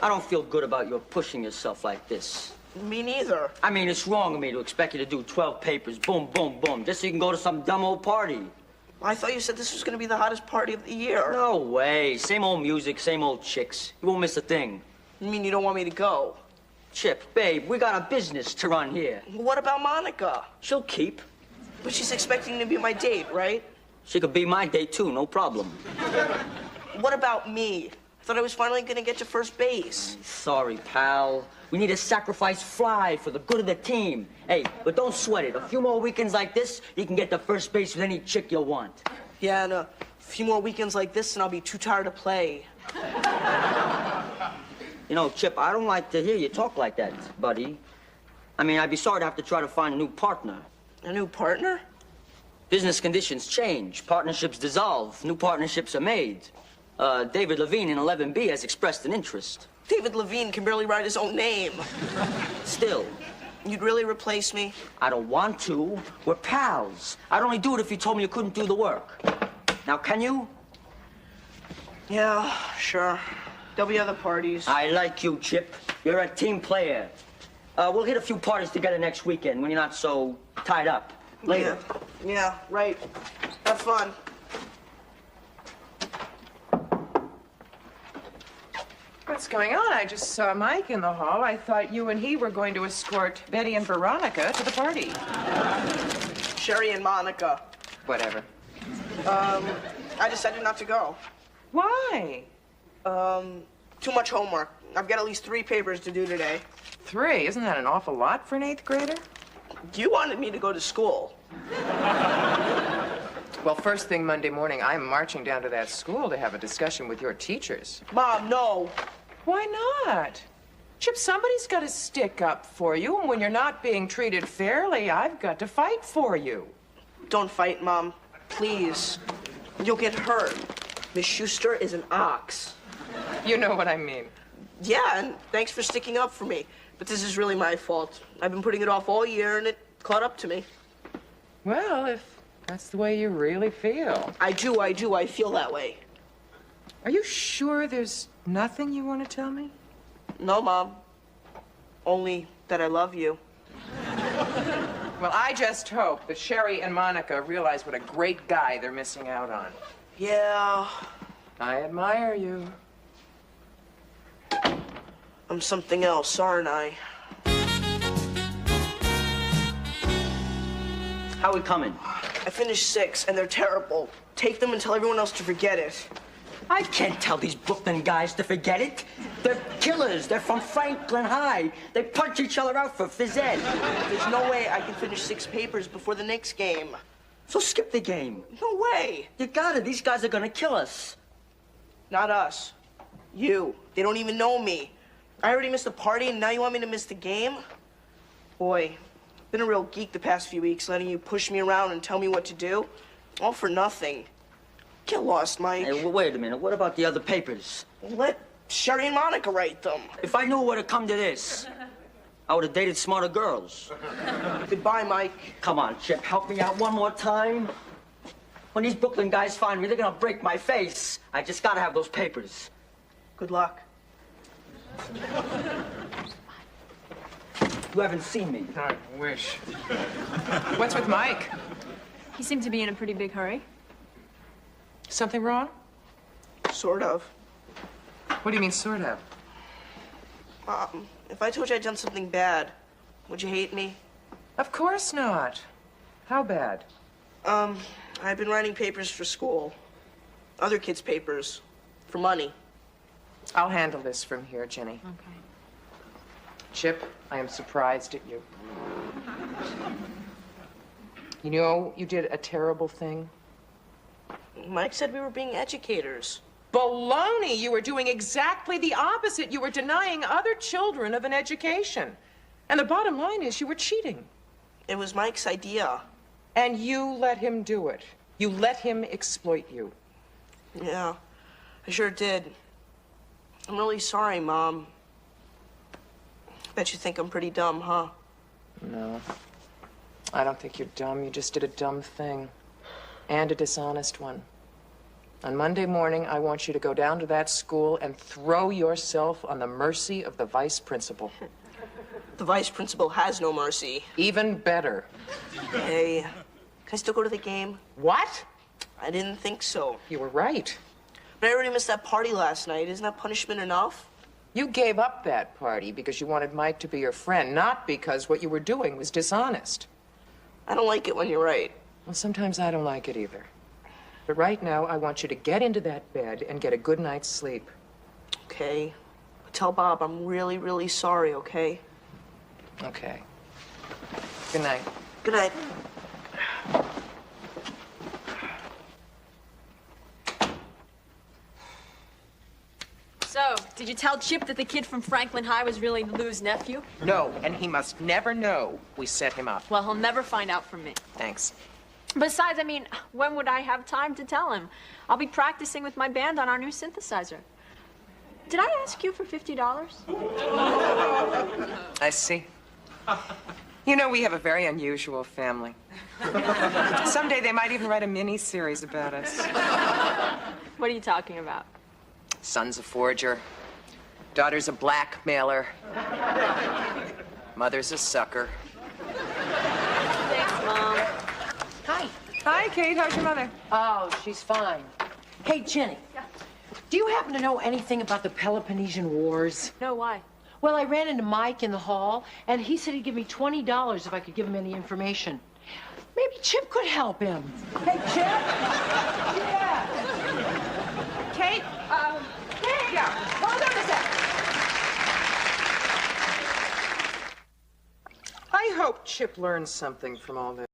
I don't feel good about your pushing yourself like this. Me neither. I mean, it's wrong of me to expect you to do 12 papers, boom, boom, boom, just so you can go to some dumb old party. I thought you said this was going to be the hottest party of the year. No way. Same old music, same old chicks. You won't miss a thing. You mean you don't want me to go? Chip, babe, we got a business to run here. What about Monica? She'll keep. But she's expecting to be my date, right? She could be my date, too, no problem. What about me? I thought I was finally going to get to first base. Sorry, pal. We need to sacrifice fly for the good of the team. Hey, but don't sweat it. A few more weekends like this, you can get to first base with any chick you want. Yeah, and a few more weekends like this, and I'll be too tired to play. You know, Chip, I don't like to hear you talk like that, buddy. I mean, I'd be sorry to have to try to find a new partner. A new partner? Business conditions change. Partnerships dissolve. New partnerships are made. David Levine in 11B has expressed an interest. David Levine can barely write his own name. Still. You'd really replace me? I don't want to. We're pals. I'd only do it if you told me you couldn't do the work. Now, can you? Yeah, sure. There'll be other parties. I like you, Chip. You're a team player. We'll hit a few parties together next weekend when you're not so tied up. Later. Yeah, right. Have fun. What's going on? I just saw Mike in the hall. I thought you and he were going to escort Betty and Veronica to the party. Sherry and Monica. Whatever. I decided not to go. Why? Too much homework. I've got at least 3 papers to do today. 3? Isn't that an awful lot for an 8th grader? You wanted me to go to school. Well, first thing Monday morning, I'm marching down to that school to have a discussion with your teachers. Mom, no. Why not? Chip, somebody's got to stick up for you, and when you're not being treated fairly, I've got to fight for you. Don't fight, Mom. Please. You'll get hurt. Miss Schuster is an ox. You know what I mean. Yeah, and thanks for sticking up for me. But this is really my fault. I've been putting it off all year, and it caught up to me. Well, if that's the way you really feel. I do. I feel that way. Are you sure there's nothing you want to tell me? No, Mom. Only that I love you. Well, I just hope that Sherry and Monica realize what a great guy they're missing out on. Yeah. I admire you. I'm something else, aren't I? How we coming? I finished 6, and they're terrible. Take them and tell everyone else to forget it. I can't tell these Brooklyn guys to forget it. They're killers. They're from Franklin High. They punch each other out for phys ed. There's no way I can finish 6 papers before the next game. So skip the game. No way. You got it. These guys are gonna kill us. Not us. You. They don't even know me. I already missed the party, and now you want me to miss the game? Boy, been a real geek the past few weeks, letting you push me around and tell me what to do. All for nothing. Get lost, Mike. Hey, wait a minute. What about the other papers? Let Sherry and Monica write them. If I knew it would have come to this, I would have dated smarter girls. Goodbye, Mike. Come on, Chip. Help me out one more time. When these Brooklyn guys find me, they're gonna break my face. I just gotta have those papers. Good luck. You haven't seen me. I wish. What's with Mike? He seemed to be in a pretty big hurry. Something wrong? Sort of. What do you mean, sort of? If I told you I'd done something bad, would you hate me? Of course not. How bad? I've been writing papers for school. Other kids' papers. For money. I'll handle this from here, Jenny. Okay. Chip, I am surprised at you. You know, you did a terrible thing. Mike said we were being educators. Baloney! You were doing exactly the opposite. You were denying other children of an education. And the bottom line is you were cheating. It was Mike's idea. And you let him do it. You let him exploit you. Yeah, I sure did. I'm really sorry, Mom. Bet you think I'm pretty dumb, huh? No. I don't think you're dumb. You just did a dumb thing. And a dishonest one. On Monday morning, I want you to go down to that school and throw yourself on the mercy of the vice principal. The vice principal has no mercy. Even better. Hey, can I still go to the game? What? I didn't think so. You were right. But I already missed that party last night. Isn't that punishment enough? You gave up that party because you wanted Mike to be your friend, not because what you were doing was dishonest. I don't like it when you're right. Well, sometimes I don't like it either. But right now, I want you to get into that bed and get a good night's sleep. Okay. Tell Bob I'm really, really sorry, okay? Okay. Good night. Good night. So, did you tell Chip that the kid from Franklin High was really Lou's nephew? No, and he must never know we set him up. Well, he'll never find out from me. Thanks. Besides, I mean, when would I have time to tell him? I'll be practicing with my band on our new synthesizer. Did I ask you for $50? I see. You know, we have a very unusual family. Someday they might even write a mini-series about us. What are you talking about? Son's a forger. Daughter's a blackmailer. Mother's a sucker. Thanks, Mom. Hi. Hi, Kate. How's your mother? Oh, she's fine. Hey, Jenny. Yeah. Do you happen to know anything about the Peloponnesian Wars? No, why? Well, I ran into Mike in the hall, and he said he'd give me $20 if I could give him any information. Maybe Chip could help him. Hey, Chip? Yeah. Kate, Kate! Yeah, hold on a sec. I hope Chip learns something from all this.